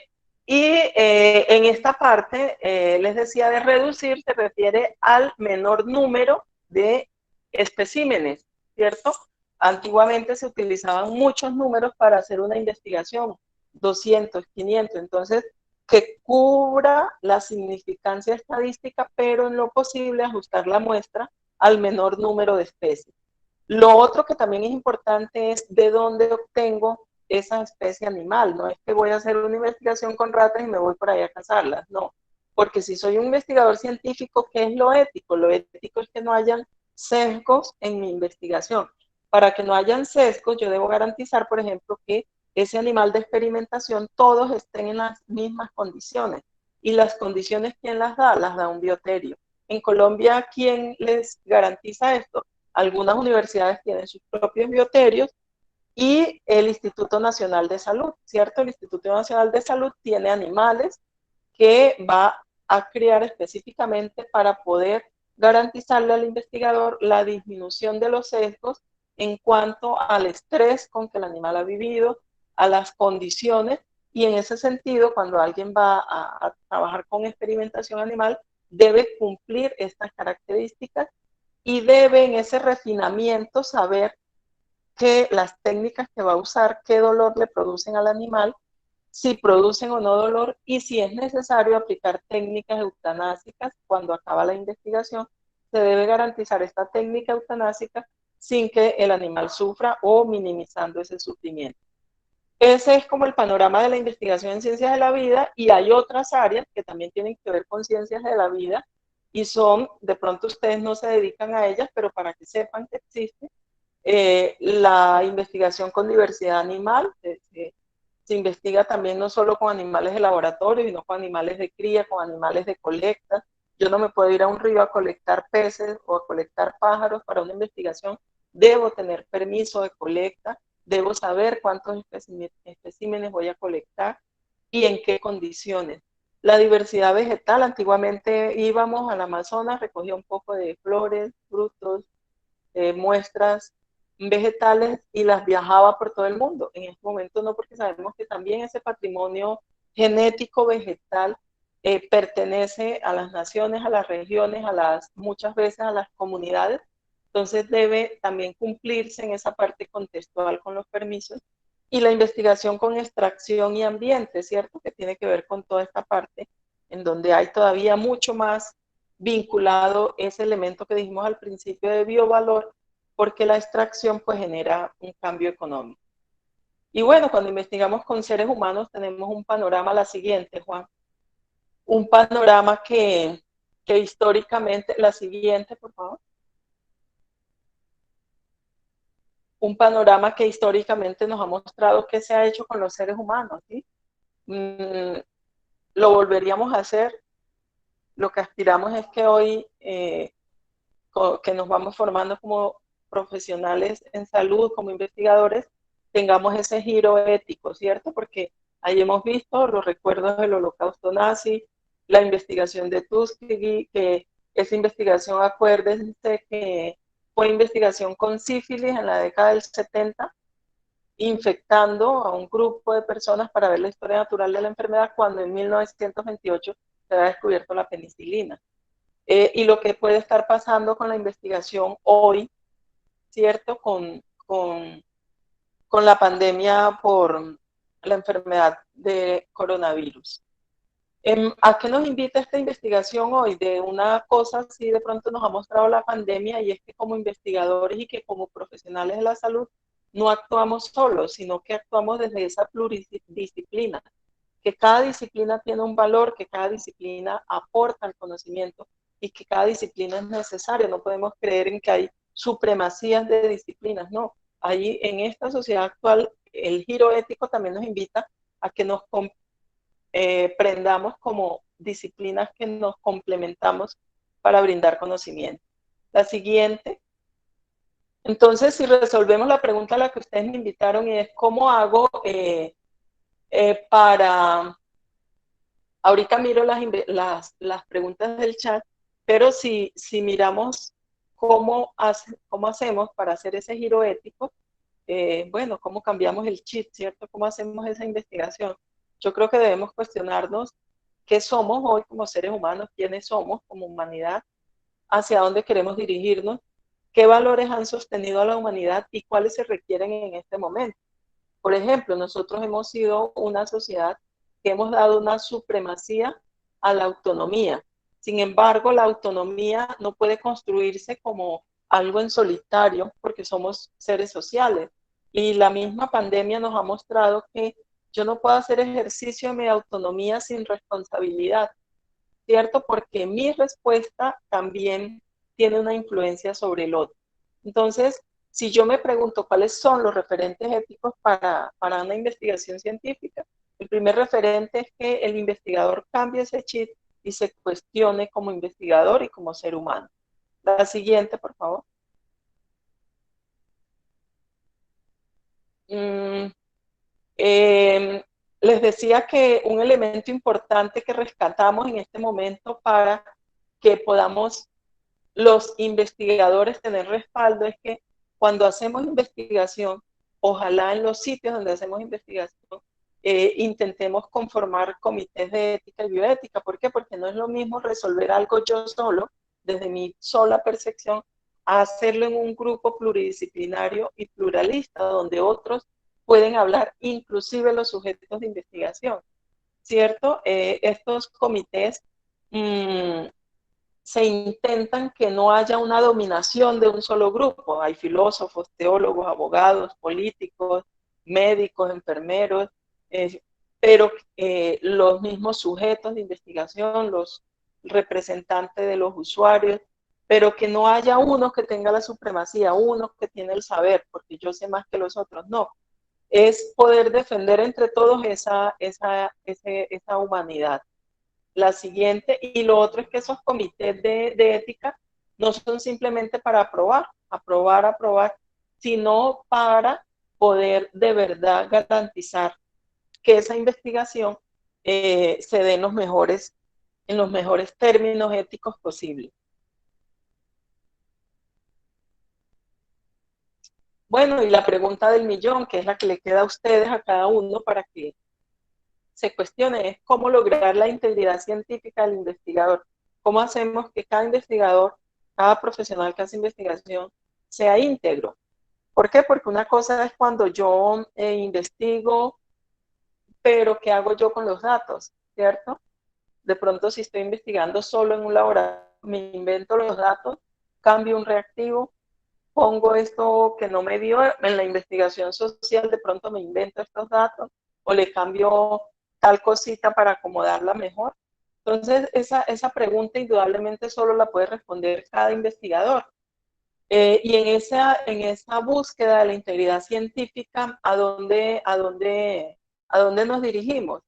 en esta parte, les decía de reducir, se refiere al menor número de especímenes, ¿cierto? Antiguamente se utilizaban muchos números para hacer una investigación, 200, 500, entonces que cubra la significancia estadística, pero en lo posible ajustar la muestra al menor número de especies. Lo otro que también es importante es de dónde obtengo esa especie animal. No es que voy a hacer una investigación con ratas y me voy por ahí a cazarlas, no. Porque si soy un investigador científico, ¿qué es lo ético? Lo ético es que no hayan sesgos en mi investigación. Para que no hayan sesgos, yo debo garantizar, por ejemplo, que ese animal de experimentación todos estén en las mismas condiciones. Y las condiciones, ¿quién las da? Las da un bioterio. En Colombia, ¿quién les garantiza esto? Algunas universidades tienen sus propios bioterios y el Instituto Nacional de Salud, ¿cierto? El Instituto Nacional de Salud tiene animales que va a criar específicamente para poder garantizarle al investigador la disminución de los sesgos en cuanto al estrés con que el animal ha vivido, a las condiciones, y en ese sentido, cuando alguien va a trabajar con experimentación animal, debe cumplir estas características y debe en ese refinamiento saber que las técnicas que va a usar, qué dolor le producen al animal, si producen o no dolor y si es necesario aplicar técnicas eutanásicas cuando acaba la investigación, se debe garantizar esta técnica eutanásica sin que el animal sufra o minimizando ese sufrimiento. Ese es como el panorama de la investigación en ciencias de la vida y hay otras áreas que también tienen que ver con ciencias de la vida y son, de pronto ustedes no se dedican a ellas, pero para que sepan que existe, la investigación con diversidad animal, Se investiga también no solo con animales de laboratorio, sino con animales de cría, con animales de colecta. Yo no me puedo ir a un río a colectar peces o a colectar pájaros para una investigación. Debo tener permiso de colecta, debo saber cuántos especímenes voy a colectar y en qué condiciones. La diversidad vegetal, antiguamente íbamos al Amazonas, recogía un poco de flores, frutos, muestras vegetales y las viajaba por todo el mundo. En este momento no, porque sabemos que también ese patrimonio genético vegetal pertenece a las naciones, a las regiones, muchas veces a las comunidades. Entonces debe también cumplirse en esa parte contextual con los permisos. Y la investigación con extracción y ambiente, ¿cierto? Que tiene que ver con toda esta parte en donde hay todavía mucho más vinculado ese elemento que dijimos al principio de biovalor, porque la extracción pues genera un cambio económico. Y bueno, cuando investigamos con seres humanos tenemos un panorama la siguiente, Juan. Un panorama que históricamente, la siguiente, por favor. Un panorama que históricamente nos ha mostrado qué se ha hecho con los seres humanos, ¿sí? Lo volveríamos a hacer. Lo que aspiramos es que hoy, que nos vamos formando como profesionales en salud, como investigadores, tengamos ese giro ético, ¿cierto? Porque ahí hemos visto los recuerdos del holocausto nazi, la investigación de Tuskegee, que esa investigación, acuérdense que fue investigación con sífilis en la década del 70, infectando a un grupo de personas para ver la historia natural de la enfermedad, cuando en 1928 se había descubierto la penicilina. Y lo que puede estar pasando con la investigación hoy, ¿cierto? Con la pandemia por la enfermedad de coronavirus. ¿A qué nos invita esta investigación hoy? De una cosa así de pronto nos ha mostrado la pandemia, y es que como investigadores y que como profesionales de la salud no actuamos solos, sino que actuamos desde esa pluridisciplina, que cada disciplina tiene un valor, que cada disciplina aporta el conocimiento y que cada disciplina es necesaria. No podemos creer en que hay supremacías de disciplinas, no. Ahí en esta sociedad actual el giro ético también nos invita a que nos prendamos como disciplinas que nos complementamos para brindar conocimiento. La siguiente. Entonces, si resolvemos la pregunta a la que ustedes me invitaron, y es cómo hago para... Ahorita miro las preguntas del chat, pero si miramos cómo hacemos para hacer ese giro ético, bueno, cómo cambiamos el chip, ¿cierto? ¿Cómo hacemos esa investigación? Yo creo que debemos cuestionarnos qué somos hoy como seres humanos, quiénes somos como humanidad, hacia dónde queremos dirigirnos, qué valores han sostenido a la humanidad y cuáles se requieren en este momento. Por ejemplo, nosotros hemos sido una sociedad que hemos dado una supremacía a la autonomía. Sin embargo, la autonomía no puede construirse como algo en solitario, porque somos seres sociales. Y la misma pandemia nos ha mostrado que yo no puedo hacer ejercicio de mi autonomía sin responsabilidad, ¿cierto? Porque mi respuesta también tiene una influencia sobre el otro. Entonces, si yo me pregunto cuáles son los referentes éticos para una investigación científica, el primer referente es que el investigador cambie ese chip y se cuestione como investigador y como ser humano. La siguiente, por favor. Les decía que un elemento importante que rescatamos en este momento para que podamos los investigadores tener respaldo es que cuando hacemos investigación, ojalá en los sitios donde hacemos investigación, intentemos conformar comités de ética y bioética. ¿Por qué? Porque no es lo mismo resolver algo yo solo, desde mi sola percepción, a hacerlo en un grupo pluridisciplinario y pluralista, donde otros pueden hablar, inclusive los sujetos de investigación, ¿cierto? Estos comités se intentan que no haya una dominación de un solo grupo. Hay filósofos, teólogos, abogados, políticos, médicos, enfermeros, pero los mismos sujetos de investigación, los representantes de los usuarios, pero que no haya uno que tenga la supremacía, uno que tiene el saber, porque yo sé más que los otros, no. es poder defender entre todos esa humanidad. La siguiente, y lo otro es que esos comités de ética no son simplemente para aprobar, sino para poder de verdad garantizar que esa investigación se dé en los mejores términos éticos posibles. Bueno, y la pregunta del millón, que es la que le queda a ustedes, a cada uno, para que se cuestione, es cómo lograr la integridad científica del investigador. ¿Cómo hacemos que cada investigador, cada profesional que hace investigación, sea íntegro? ¿Por qué? Porque una cosa es cuando yo investigo, pero ¿qué hago yo con los datos? ¿Cierto? De pronto, si estoy investigando solo en un laboratorio, me invento los datos, cambio un reactivo, pongo esto que no me dio en la investigación social, de pronto me invento estos datos o le cambio tal cosita para acomodarla mejor. Entonces, esa pregunta indudablemente solo la puede responder cada investigador. Y en esa búsqueda de la integridad científica, ¿a dónde nos dirigimos?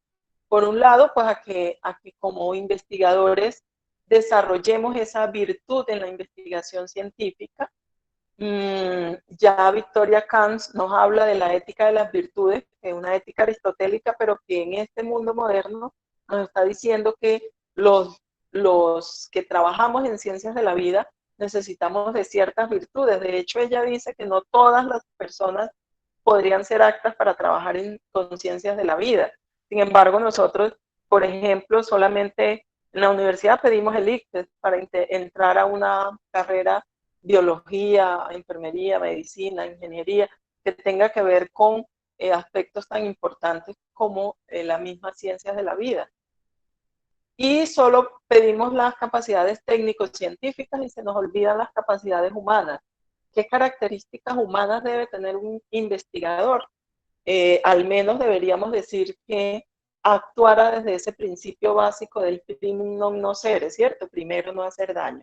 Por un lado, pues a que como investigadores desarrollemos esa virtud en la investigación científica. Ya Victoria Kant nos habla de la ética de las virtudes, que es una ética aristotélica, pero que en este mundo moderno nos está diciendo que los que trabajamos en ciencias de la vida necesitamos de ciertas virtudes. De hecho, ella dice que no todas las personas podrían ser aptas para trabajar con ciencias de la vida. Sin embargo, nosotros, por ejemplo, solamente en la universidad pedimos el ICFES para entrar a una carrera biología, enfermería, medicina, ingeniería, que tenga que ver con aspectos tan importantes como las mismas ciencias de la vida. Y solo pedimos las capacidades técnico-científicas y se nos olvidan las capacidades humanas. ¿Qué características humanas debe tener un investigador? Al menos deberíamos decir que actuara desde ese principio básico del primum non nocere, ¿cierto? Primero no hacer daño.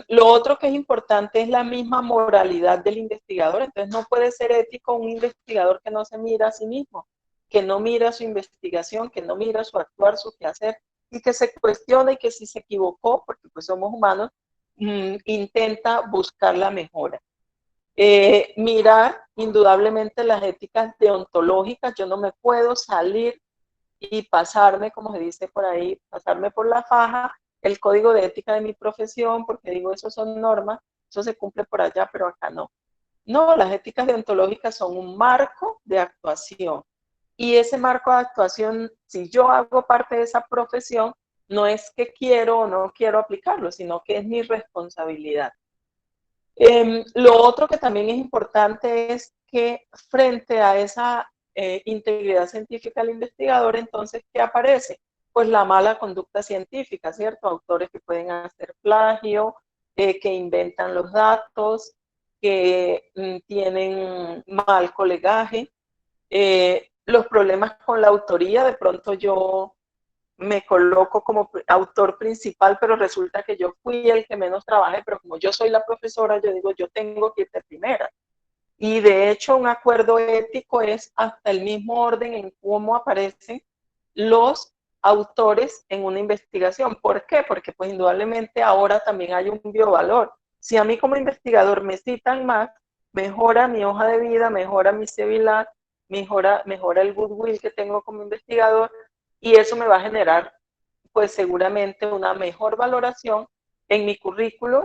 Lo otro que es importante es la misma moralidad del investigador. Entonces no puede ser ético un investigador que no se mira a sí mismo, que no mira su investigación, que no mira su actuar, su quehacer, y que se cuestiona y que si se equivocó, porque pues somos humanos, intenta buscar la mejora. Mirar indudablemente las éticas deontológicas. Yo no me puedo salir y pasarme, como se dice por ahí, pasarme por la faja el código de ética de mi profesión, porque digo, eso son normas, eso se cumple por allá, pero acá no. No, las éticas deontológicas son un marco de actuación. Y ese marco de actuación, si yo hago parte de esa profesión, no es que quiero o no quiero aplicarlo, sino que es mi responsabilidad. Lo otro que también es importante es que frente a esa integridad científica del investigador, entonces, ¿qué aparece? Pues la mala conducta científica, ¿cierto? Autores que pueden hacer plagio, que inventan los datos, que tienen mal colegaje, los problemas con la autoría, de pronto yo me coloco como autor principal, pero resulta que yo fui el que menos trabajé, pero como yo soy la profesora, yo digo, yo tengo que ir de primera. Y de hecho, un acuerdo ético es hasta el mismo orden en cómo aparecen los autores en una investigación. ¿Por qué? Porque pues indudablemente ahora también hay un biovalor. Si a mí como investigador me citan más, mejora mi hoja de vida, mejora mi CVLAT, mejora el goodwill que tengo como investigador, y eso me va a generar pues seguramente una mejor valoración en mi currículum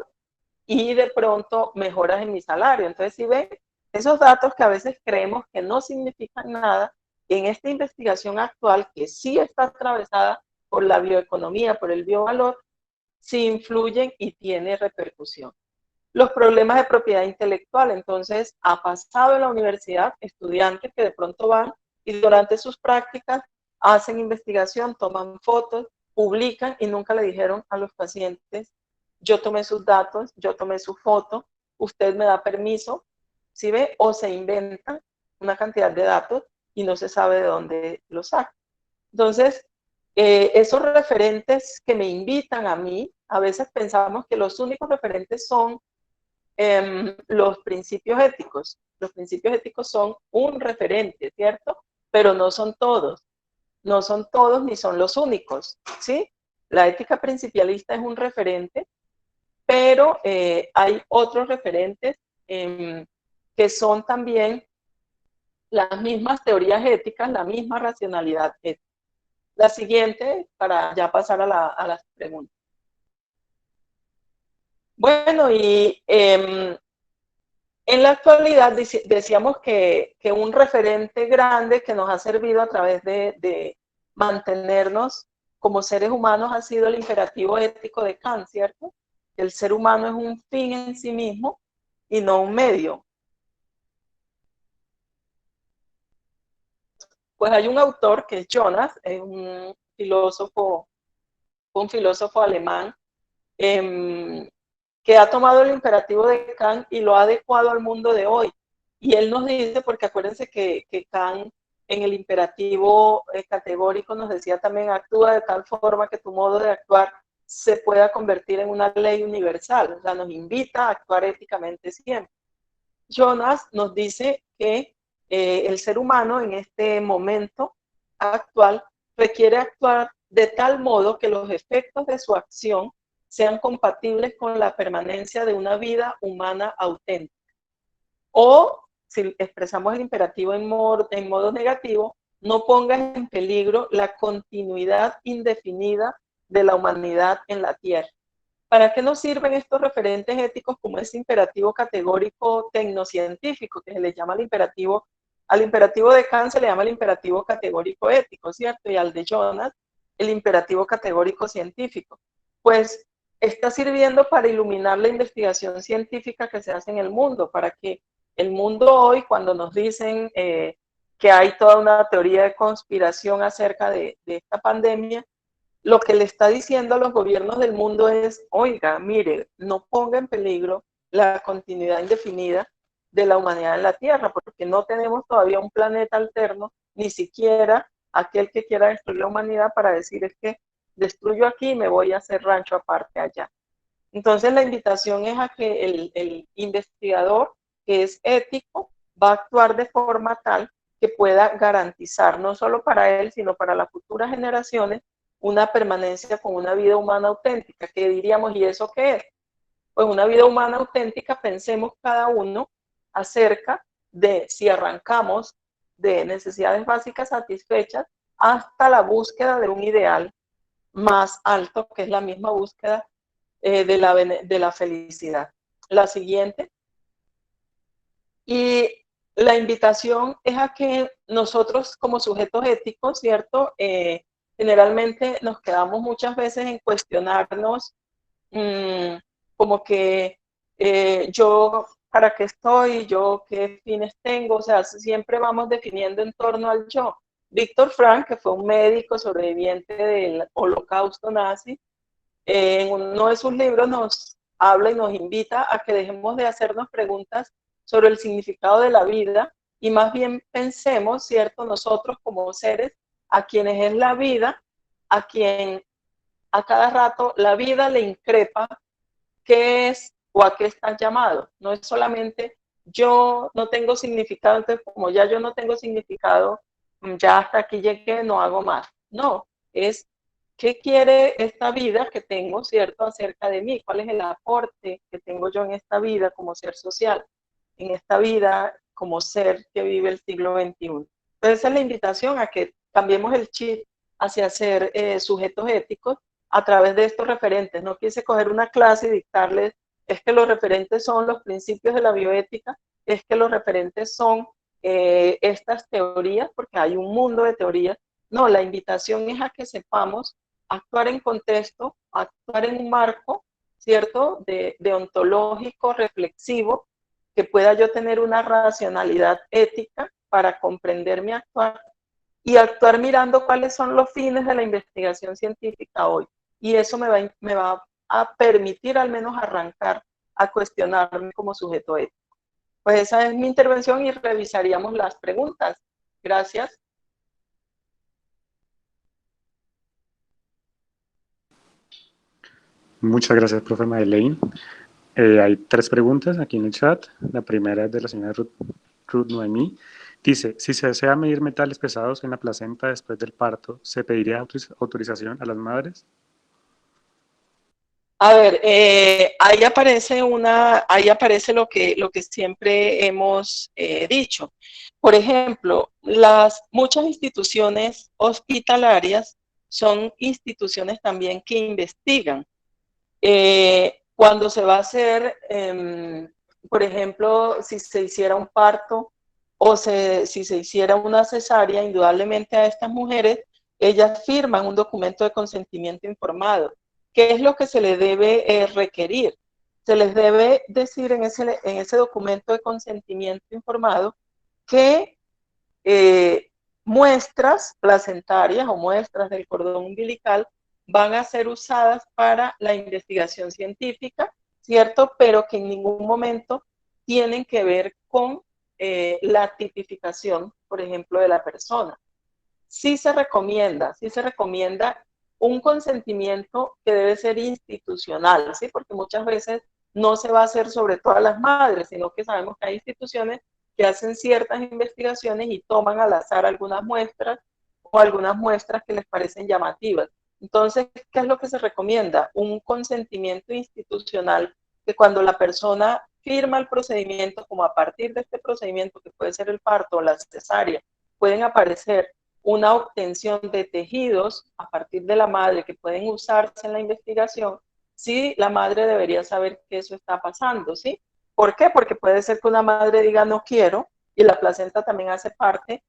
y de pronto mejoras en mi salario. Entonces, si ven, esos datos que a veces creemos que no significan nada, en esta investigación actual, que sí está atravesada por la bioeconomía, por el biovalor, sí influyen y tiene repercusión. Los problemas de propiedad intelectual, entonces, ha pasado en la universidad estudiantes que de pronto van y durante sus prácticas hacen investigación, toman fotos, publican y nunca le dijeron a los pacientes, yo tomé sus datos, yo tomé su foto, usted me da permiso, ¿sí ve? O se inventan una cantidad de datos y no se sabe de dónde los saca. Entonces, esos referentes que me invitan a mí, a veces pensamos que los únicos referentes son los principios éticos. Los principios éticos son un referente, ¿cierto? Pero no son todos. No son todos ni son los únicos, ¿sí? La ética principialista es un referente, pero hay otros referentes que son también las mismas teorías éticas, la misma racionalidad ética. La siguiente, para ya pasar a las preguntas. Bueno, y en la actualidad decíamos que un referente grande que nos ha servido a través de mantenernos como seres humanos ha sido el imperativo ético de Kant, ¿cierto? El ser humano es un fin en sí mismo y no un medio. Pues hay un autor que es Jonas, es un filósofo alemán, que ha tomado el imperativo de Kant y lo ha adecuado al mundo de hoy. Y él nos dice, porque acuérdense que Kant en el imperativo categórico nos decía también, actúa de tal forma que tu modo de actuar se pueda convertir en una ley universal. O sea, nos invita a actuar éticamente siempre. Jonas nos dice que el ser humano en este momento actual requiere actuar de tal modo que los efectos de su acción sean compatibles con la permanencia de una vida humana auténtica. O, si expresamos el imperativo en modo negativo, no pongas en peligro la continuidad indefinida de la humanidad en la Tierra. ¿Para qué nos sirven estos referentes éticos como ese imperativo categórico tecnocientífico que se le llama al imperativo de Kant se le llama el imperativo categórico ético, ¿cierto? Y al de Jonas, el imperativo categórico científico. Pues está sirviendo para iluminar la investigación científica que se hace en el mundo, para que el mundo hoy, cuando nos dicen que hay toda una teoría de conspiración acerca de esta pandemia, lo que le está diciendo a los gobiernos del mundo es, oiga, mire, no ponga en peligro la continuidad indefinida de la humanidad en la Tierra, porque no tenemos todavía un planeta alterno, ni siquiera aquel que quiera destruir la humanidad para decir es que destruyo aquí y me voy a hacer rancho aparte allá. Entonces la invitación es a que el investigador que es ético va a actuar de forma tal que pueda garantizar no solo para él, sino para las futuras generaciones una permanencia con una vida humana auténtica. ¿Qué diríamos? ¿Y eso qué es? Pues una vida humana auténtica, pensemos cada uno acerca de si arrancamos de necesidades básicas satisfechas hasta la búsqueda de un ideal más alto, que es la misma búsqueda de la felicidad. La siguiente. Y la invitación es a que nosotros como sujetos éticos, ¿cierto? Generalmente nos quedamos muchas veces en cuestionarnos como que yo para qué estoy, yo qué fines tengo, o sea, siempre vamos definiendo en torno al yo. Víctor Frank, que fue un médico sobreviviente del holocausto nazi, en uno de sus libros nos habla y nos invita a que dejemos de hacernos preguntas sobre el significado de la vida y más bien pensemos, ¿cierto? Nosotros como seres a quienes es la vida, a quien a cada rato la vida le increpa qué es o a qué estás llamado. No es solamente yo no tengo significado, entonces como ya yo no tengo significado, ya hasta aquí llegué, no hago más. No, es qué quiere esta vida que tengo, ¿cierto? Acerca de mí, cuál es el aporte que tengo yo en esta vida como ser social, en esta vida como ser que vive el siglo XXI. Entonces esa es la invitación a que cambiemos el chip hacia ser sujetos éticos a través de estos referentes. No quise coger una clase y dictarles, es que los referentes son los principios de la bioética, es que los referentes son estas teorías, porque hay un mundo de teorías. No, la invitación es a que sepamos actuar en contexto, actuar en un marco, ¿cierto? De ontológico, reflexivo, que pueda yo tener una racionalidad ética para comprender mi actuar y actuar mirando cuáles son los fines de la investigación científica hoy. Y eso me va a permitir al menos arrancar a cuestionarme como sujeto ético. Pues esa es mi intervención y revisaríamos las preguntas. Gracias. Muchas gracias, profe Madeleine. Hay tres preguntas aquí en el chat. La primera es de la señora Ruth Noemí. Dice, si se desea medir metales pesados en la placenta después del parto, ¿se pediría autorización a las madres? A ver, ahí aparece lo que siempre hemos dicho. Por ejemplo, muchas instituciones hospitalarias son instituciones también que investigan. Cuando se va a hacer, por ejemplo, si se hiciera un parto o si se hiciera una cesárea, indudablemente a estas mujeres, ellas firman un documento de consentimiento informado. ¿Qué es lo que se les debe requerir? Se les debe decir en ese documento de consentimiento informado que eh, muestras placentarias o muestras del cordón umbilical van a ser usadas para la investigación científica, ¿cierto? Pero que en ningún momento tienen que ver con la tipificación, por ejemplo, de la persona. Sí se recomienda un consentimiento que debe ser institucional, ¿sí? Porque muchas veces no se va a hacer sobre todas las madres, sino que sabemos que hay instituciones que hacen ciertas investigaciones y toman al azar algunas muestras o algunas muestras que les parecen llamativas. Entonces, ¿qué es lo que se recomienda? Un consentimiento institucional que cuando la persona firma el procedimiento, como a partir de este procedimiento, que puede ser el parto o la cesárea, pueden aparecer una obtención de tejidos a partir de la madre que pueden usarse en la investigación, sí, la madre debería saber que eso está pasando, ¿sí? ¿Por qué? Porque puede ser que una madre diga no quiero y la placenta también hace parte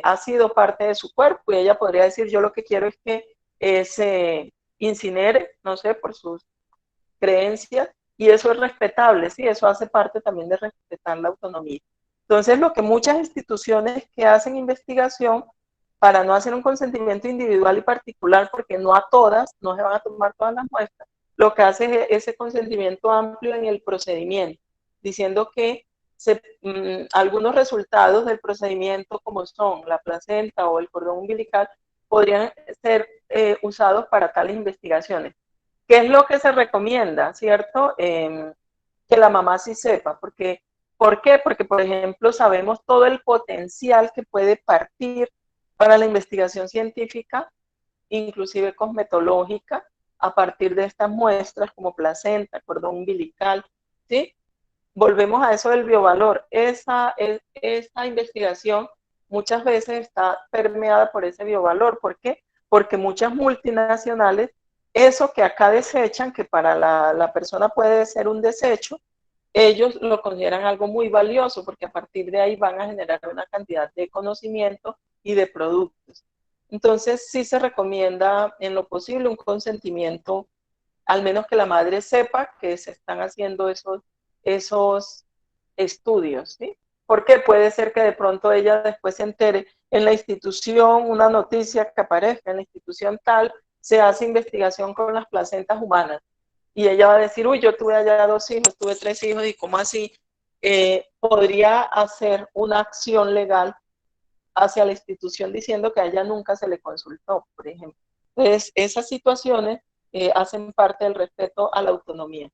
ha sido parte de su cuerpo y ella podría decir yo lo que quiero es que se incinere, no sé, por sus creencias y eso es respetable, ¿sí? Eso hace parte también de respetar la autonomía. Entonces, lo que muchas instituciones que hacen investigación, para no hacer un consentimiento individual y particular, porque no a todas, no se van a tomar todas las muestras, lo que hace es ese consentimiento amplio en el procedimiento, diciendo que algunos resultados del procedimiento, como son la placenta o el cordón umbilical, podrían ser usados para tales investigaciones. ¿Qué es lo que se recomienda, cierto? Que la mamá sí sepa, porque, ¿por qué? Porque, por ejemplo, sabemos todo el potencial que puede partir para la investigación científica, inclusive cosmetológica, a partir de estas muestras como placenta, cordón umbilical, ¿sí? Volvemos a eso del biovalor. Esa investigación muchas veces está permeada por ese biovalor. ¿Por qué? Porque muchas multinacionales, eso que acá desechan, que para la persona puede ser un desecho, ellos lo consideran algo muy valioso porque a partir de ahí van a generar una cantidad de conocimiento y de productos. Entonces, sí se recomienda en lo posible un consentimiento, al menos que la madre sepa que se están haciendo esos estudios, ¿sí? Porque puede ser que de pronto ella después se entere en la institución, una noticia que aparezca en la institución tal, se hace investigación con las placentas humanas y ella va a decir, uy, yo tuve allá 2 hijos, tuve 3 hijos y cómo así podría hacer una acción legal hacia la institución diciendo que a ella nunca se le consultó, por ejemplo. Entonces, esas situaciones hacen parte del respeto a la autonomía.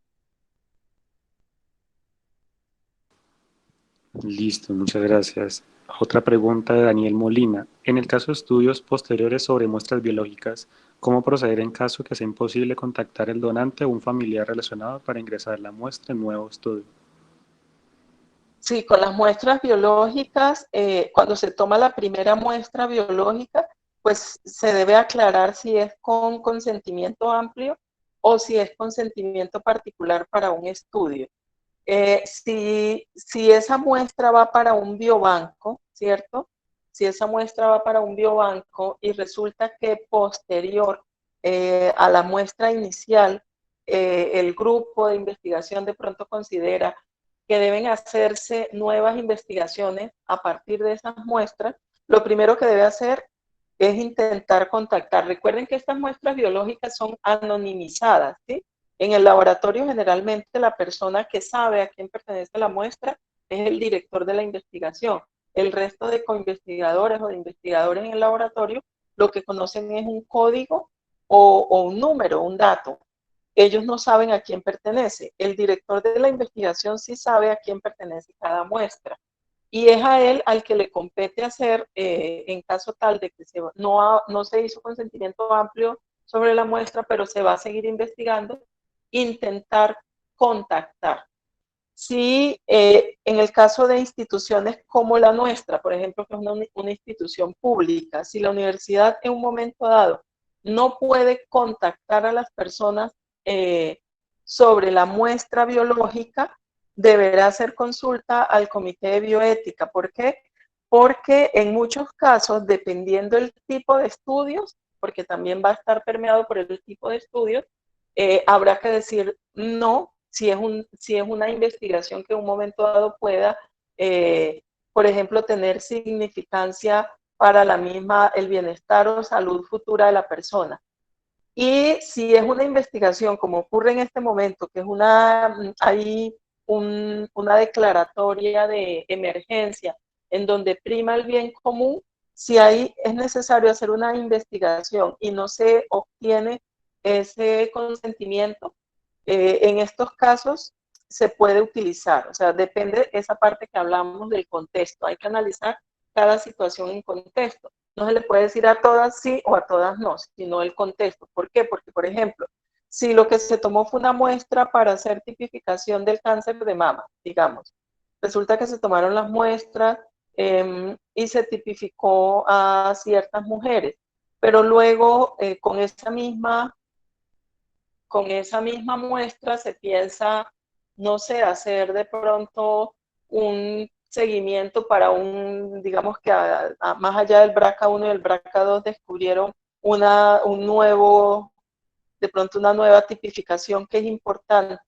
Listo, muchas gracias. Otra pregunta de Daniel Molina. En el caso de estudios posteriores sobre muestras biológicas, ¿cómo proceder en caso que sea imposible contactar el donante o un familiar relacionado para ingresar la muestra en nuevo estudio? Sí, con las muestras biológicas, cuando se toma la primera muestra biológica, pues se debe aclarar si es con consentimiento amplio o si es consentimiento particular para un estudio. Si esa muestra va para un biobanco, ¿cierto? Si esa muestra va para un biobanco y resulta que posterior a la muestra inicial, el grupo de investigación de pronto considera que deben hacerse nuevas investigaciones a partir de esas muestras, lo primero que debe hacer es intentar contactar. Recuerden que estas muestras biológicas son anonimizadas, ¿sí? En el laboratorio generalmente la persona que sabe a quién pertenece la muestra es el director de la investigación. El resto de coinvestigadores o de investigadores en el laboratorio lo que conocen es un código o un número, un dato. ellos no saben a quién pertenece. El director de la investigación sí sabe a quién pertenece cada muestra. Y es a él al que le compete hacer, en caso tal de que no se hizo consentimiento amplio sobre la muestra, pero se va a seguir investigando, intentar contactar. Si en el caso de instituciones como la nuestra, por ejemplo, que es una institución pública, si la universidad en un momento dado no puede contactar a las personas sobre la muestra biológica, deberá hacer consulta al Comité de Bioética. ¿Por qué? Porque en muchos casos, dependiendo del tipo de estudios, porque también va a estar permeado por el tipo de estudios, habrá que decir no si es una investigación que en un momento dado pueda, por ejemplo, tener significancia para el bienestar o salud futura de la persona. Y si es una investigación, como ocurre en este momento, que es hay una declaratoria de emergencia en donde prima el bien común, si ahí es necesario hacer una investigación y no se obtiene ese consentimiento, en estos casos se puede utilizar. O sea, depende esa parte que hablamos del contexto. Hay que analizar cada situación en contexto. No se le puede decir a todas sí o a todas no, sino el contexto. ¿Por qué? Porque, por ejemplo, si lo que se tomó fue una muestra para hacer tipificación del cáncer de mama, digamos, resulta que se tomaron las muestras y se tipificó a ciertas mujeres, pero luego con esa misma muestra se piensa, no sé, hacer de pronto un seguimiento para digamos que más allá del BRCA1 y el BRCA2 descubrieron de pronto una nueva tipificación que es importante,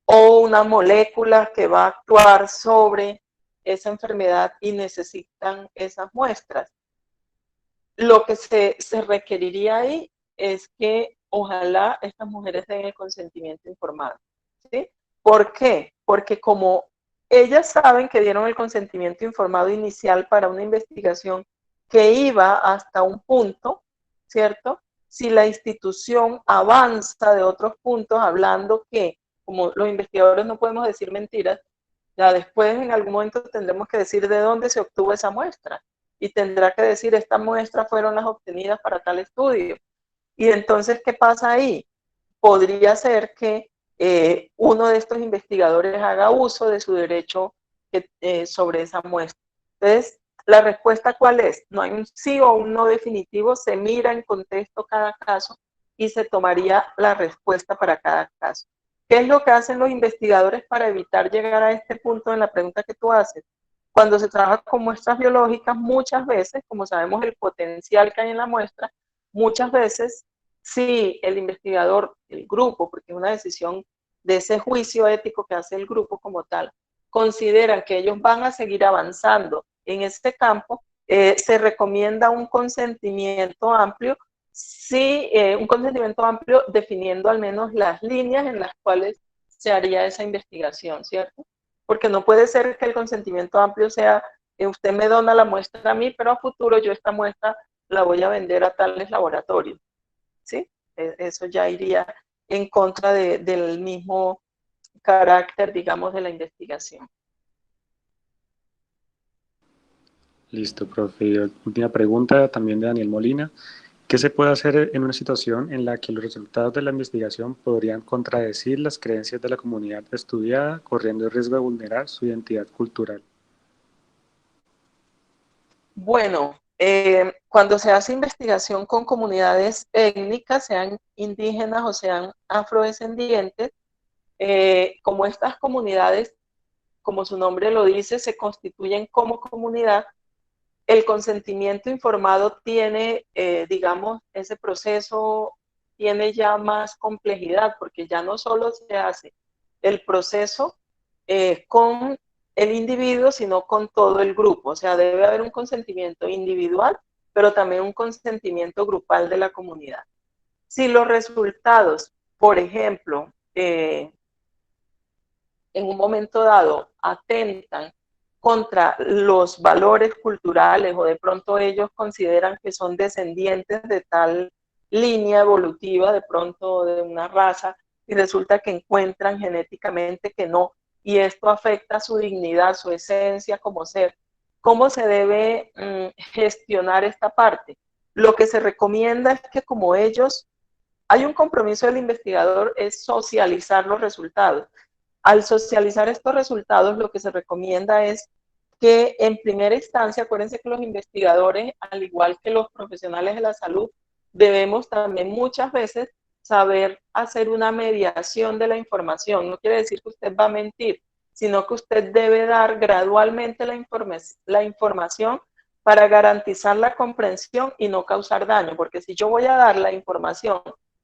o una molécula que va a actuar sobre esa enfermedad y necesitan esas muestras. Lo que se requeriría ahí es que ojalá estas mujeres den el consentimiento informado. ¿Sí? ¿Por qué? Porque como ellas saben que dieron el consentimiento informado inicial para una investigación que iba hasta un punto, ¿cierto? Si la institución avanza de otros puntos hablando que, como los investigadores no podemos decir mentiras, ya después en algún momento tendremos que decir de dónde se obtuvo esa muestra y tendrá que decir estas muestras fueron las obtenidas para tal estudio. Y entonces, ¿qué pasa ahí? Podría ser que uno de estos investigadores haga uso de su derecho sobre esa muestra. Entonces, ¿la respuesta cuál es? No hay un sí o un no definitivo, se mira en contexto cada caso y se tomaría la respuesta para cada caso. ¿Qué es lo que hacen los investigadores para evitar llegar a este punto en la pregunta que tú haces? Cuando se trabaja con muestras biológicas, muchas veces, como sabemos el potencial que hay en la muestra, muchas veces si el investigador, el grupo, porque es una decisión de ese juicio ético que hace el grupo como tal, consideran que ellos van a seguir avanzando en este campo, se recomienda un consentimiento amplio, un consentimiento amplio definiendo al menos las líneas en las cuales se haría esa investigación, ¿cierto? Porque no puede ser que el consentimiento amplio sea, usted me dona la muestra a mí, pero a futuro yo esta muestra la voy a vender a tales laboratorios. ¿Sí? Eso ya iría en contra del mismo carácter, digamos, de la investigación. Listo, profe. Y última pregunta también de Daniel Molina. ¿Qué se puede hacer en una situación en la que los resultados de la investigación podrían contradecir las creencias de la comunidad estudiada, corriendo el riesgo de vulnerar su identidad cultural? Bueno, cuando se hace investigación con comunidades étnicas, sean indígenas o sean afrodescendientes, como estas comunidades, como su nombre lo dice, se constituyen como comunidad, el consentimiento informado tiene, digamos, ese proceso tiene ya más complejidad, porque ya no solo se hace el proceso con el individuo, sino con todo el grupo. O sea, debe haber un consentimiento individual, pero también un consentimiento grupal de la comunidad. Si los resultados, por ejemplo, en un momento dado atentan contra los valores culturales o de pronto ellos consideran que son descendientes de tal línea evolutiva, de pronto de una raza y resulta que encuentran genéticamente que no, y esto afecta su dignidad, su esencia como ser. ¿Cómo se debe gestionar esta parte? Lo que se recomienda es que como ellos, hay un compromiso del investigador, es socializar los resultados. Al socializar estos resultados, lo que se recomienda es que en primera instancia, acuérdense que los investigadores, al igual que los profesionales de la salud, debemos también muchas veces saber hacer una mediación de la información. No quiere decir que usted va a mentir, sino que usted debe dar gradualmente la información para garantizar la comprensión y no causar daño, porque si yo voy a dar la información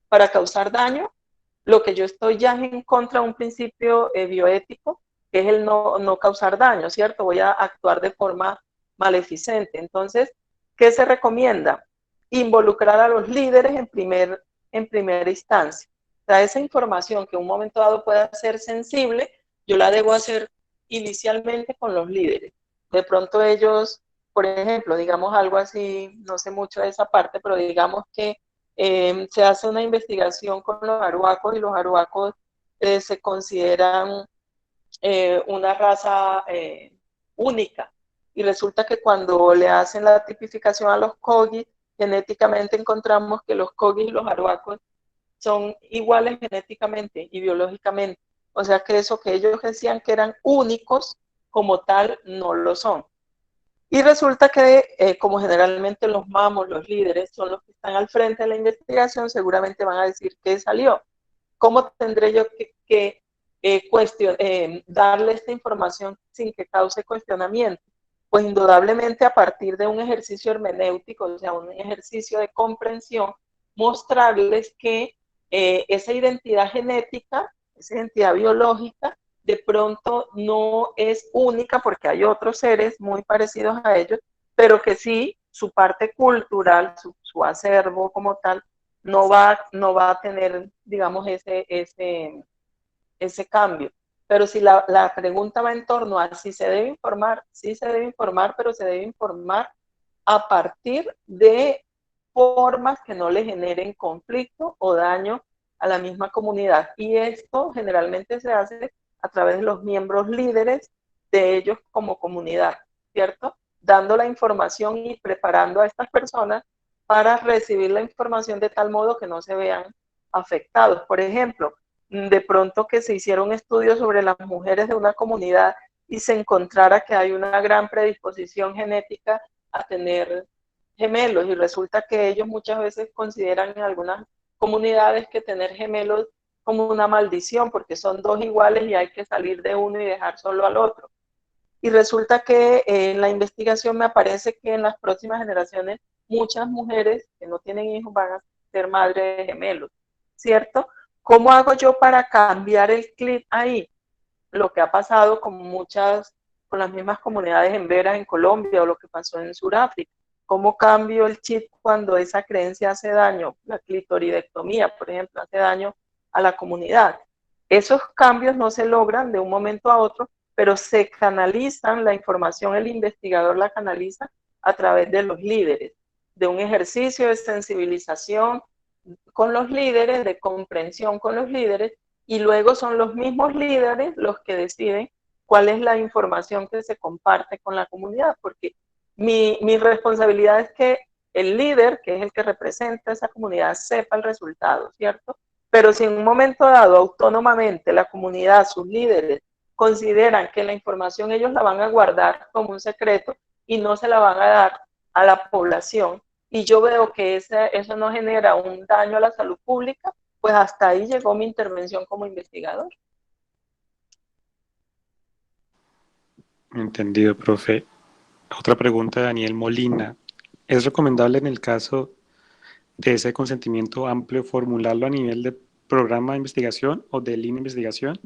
para causar daño, lo que yo estoy ya en contra de un principio bioético, que es el no causar daño, ¿cierto? Voy a actuar de forma maleficente. Entonces, ¿qué se recomienda? Involucrar a los líderes en primera instancia. O sea, esa información que en un momento dado pueda ser sensible, yo la debo hacer inicialmente con los líderes. De pronto ellos, por ejemplo, digamos algo así, no sé mucho de esa parte, pero digamos que se hace una investigación con los aruacos y los aruacos se consideran una raza única. Y resulta que cuando le hacen la tipificación a los cogis, genéticamente encontramos que los cogis y los aruacos son iguales genéticamente y biológicamente. O sea que eso que ellos decían que eran únicos, como tal, no lo son. Y resulta que, como generalmente los mamos, los líderes, son los que están al frente de la investigación, seguramente van a decir qué salió. ¿Cómo tendré yo que darle esta información sin que cause cuestionamiento? Pues indudablemente a partir de un ejercicio hermenéutico, o sea, un ejercicio de comprensión, mostrarles que esa identidad genética, esa identidad biológica, de pronto no es única porque hay otros seres muy parecidos a ellos, pero que sí, su parte cultural, su acervo como tal, no va a tener, digamos, ese cambio. Pero si la pregunta va en torno a si se debe informar, sí se debe informar, pero se debe informar a partir de formas que no le generen conflicto o daño a la misma comunidad. Y esto generalmente se hace a través de los miembros líderes de ellos como comunidad, ¿cierto? Dando la información y preparando a estas personas para recibir la información de tal modo que no se vean afectados. Por ejemplo, de pronto que se hiciera un estudio sobre las mujeres de una comunidad y se encontrara que hay una gran predisposición genética a tener gemelos y resulta que ellos muchas veces consideran en algunas comunidades que tener gemelos como una maldición porque son dos iguales y hay que salir de uno y dejar solo al otro. Y resulta que en la investigación me aparece que en las próximas generaciones muchas mujeres que no tienen hijos van a ser madres de gemelos, ¿cierto? ¿Cómo hago yo para cambiar el clip ahí? Lo que ha pasado con las mismas comunidades en Vera, en Colombia, o lo que pasó en Sudáfrica. ¿Cómo cambio el chip cuando esa creencia hace daño? La clitoridectomía, por ejemplo, hace daño a la comunidad. Esos cambios no se logran de un momento a otro, pero se canalizan, la información el investigador la canaliza a través de los líderes, de un ejercicio de sensibilización con los líderes, de comprensión con los líderes, y luego son los mismos líderes los que deciden cuál es la información que se comparte con la comunidad, porque mi responsabilidad es que el líder, que es el que representa a esa comunidad, sepa el resultado, ¿cierto? Pero si en un momento dado, autónomamente, la comunidad, sus líderes, consideran que la información ellos la van a guardar como un secreto y no se la van a dar a la población, y yo veo que eso no genera un daño a la salud pública, pues hasta ahí llegó mi intervención como investigador. Entendido, profe. Otra pregunta de Daniel Molina. ¿Es recomendable en el caso de ese consentimiento amplio formularlo a nivel de programa de investigación o de línea de investigación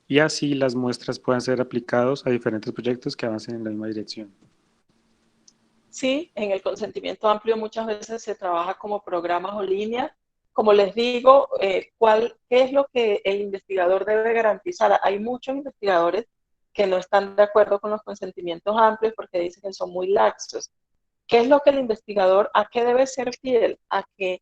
y así las muestras puedan ser aplicados a diferentes proyectos que avancen en la misma dirección? Sí, en el consentimiento amplio muchas veces se trabaja como programas o líneas. Como les digo, ¿qué es lo que el investigador debe garantizar? Hay muchos investigadores que no están de acuerdo con los consentimientos amplios porque dicen que son muy laxos. ¿Qué es lo que el investigador, a qué debe ser fiel? A que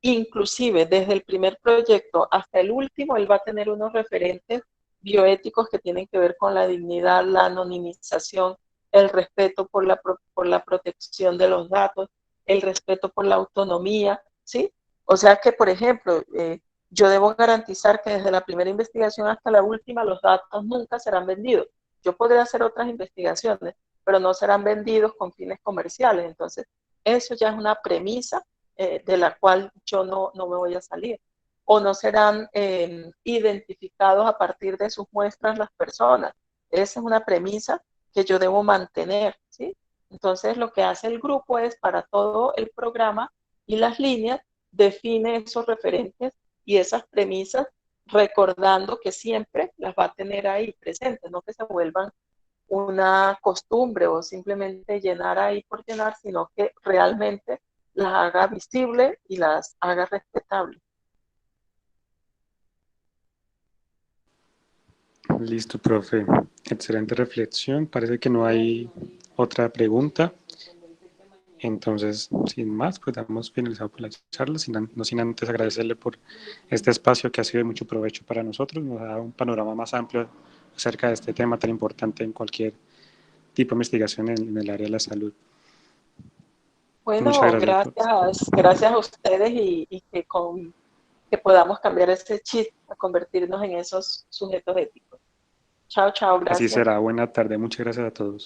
inclusive desde el primer proyecto hasta el último, él va a tener unos referentes bioéticos que tienen que ver con la dignidad, la anonimización, el respeto por la protección de los datos, el respeto por la autonomía, ¿sí? O sea que, por ejemplo, yo debo garantizar que desde la primera investigación hasta la última los datos nunca serán vendidos. Yo podré hacer otras investigaciones, pero no serán vendidos con fines comerciales. Entonces, eso ya es una premisa de la cual yo no me voy a salir. O no serán identificados a partir de sus muestras las personas. Esa es una premisa que yo debo mantener, ¿sí? Entonces, lo que hace el grupo es para todo el programa y las líneas, define esos referentes y esas premisas, recordando que siempre las va a tener ahí presentes, no que se vuelvan una costumbre o simplemente llenar ahí por llenar, sino que realmente las haga visible y las haga respetables. Listo, profe. Excelente reflexión. Parece que no hay otra pregunta. Entonces, sin más, pues damos finalizado por la charla, no sin antes agradecerle por este espacio que ha sido de mucho provecho para nosotros, nos ha dado un panorama más amplio acerca de este tema tan importante en cualquier tipo de investigación en el área de la salud. Muchas Bueno, gracias. gracias a ustedes y que podamos cambiar ese chip a convertirnos en esos sujetos éticos. Chao, chao, Así gracias. será. Buena tarde. Muchas gracias a todos.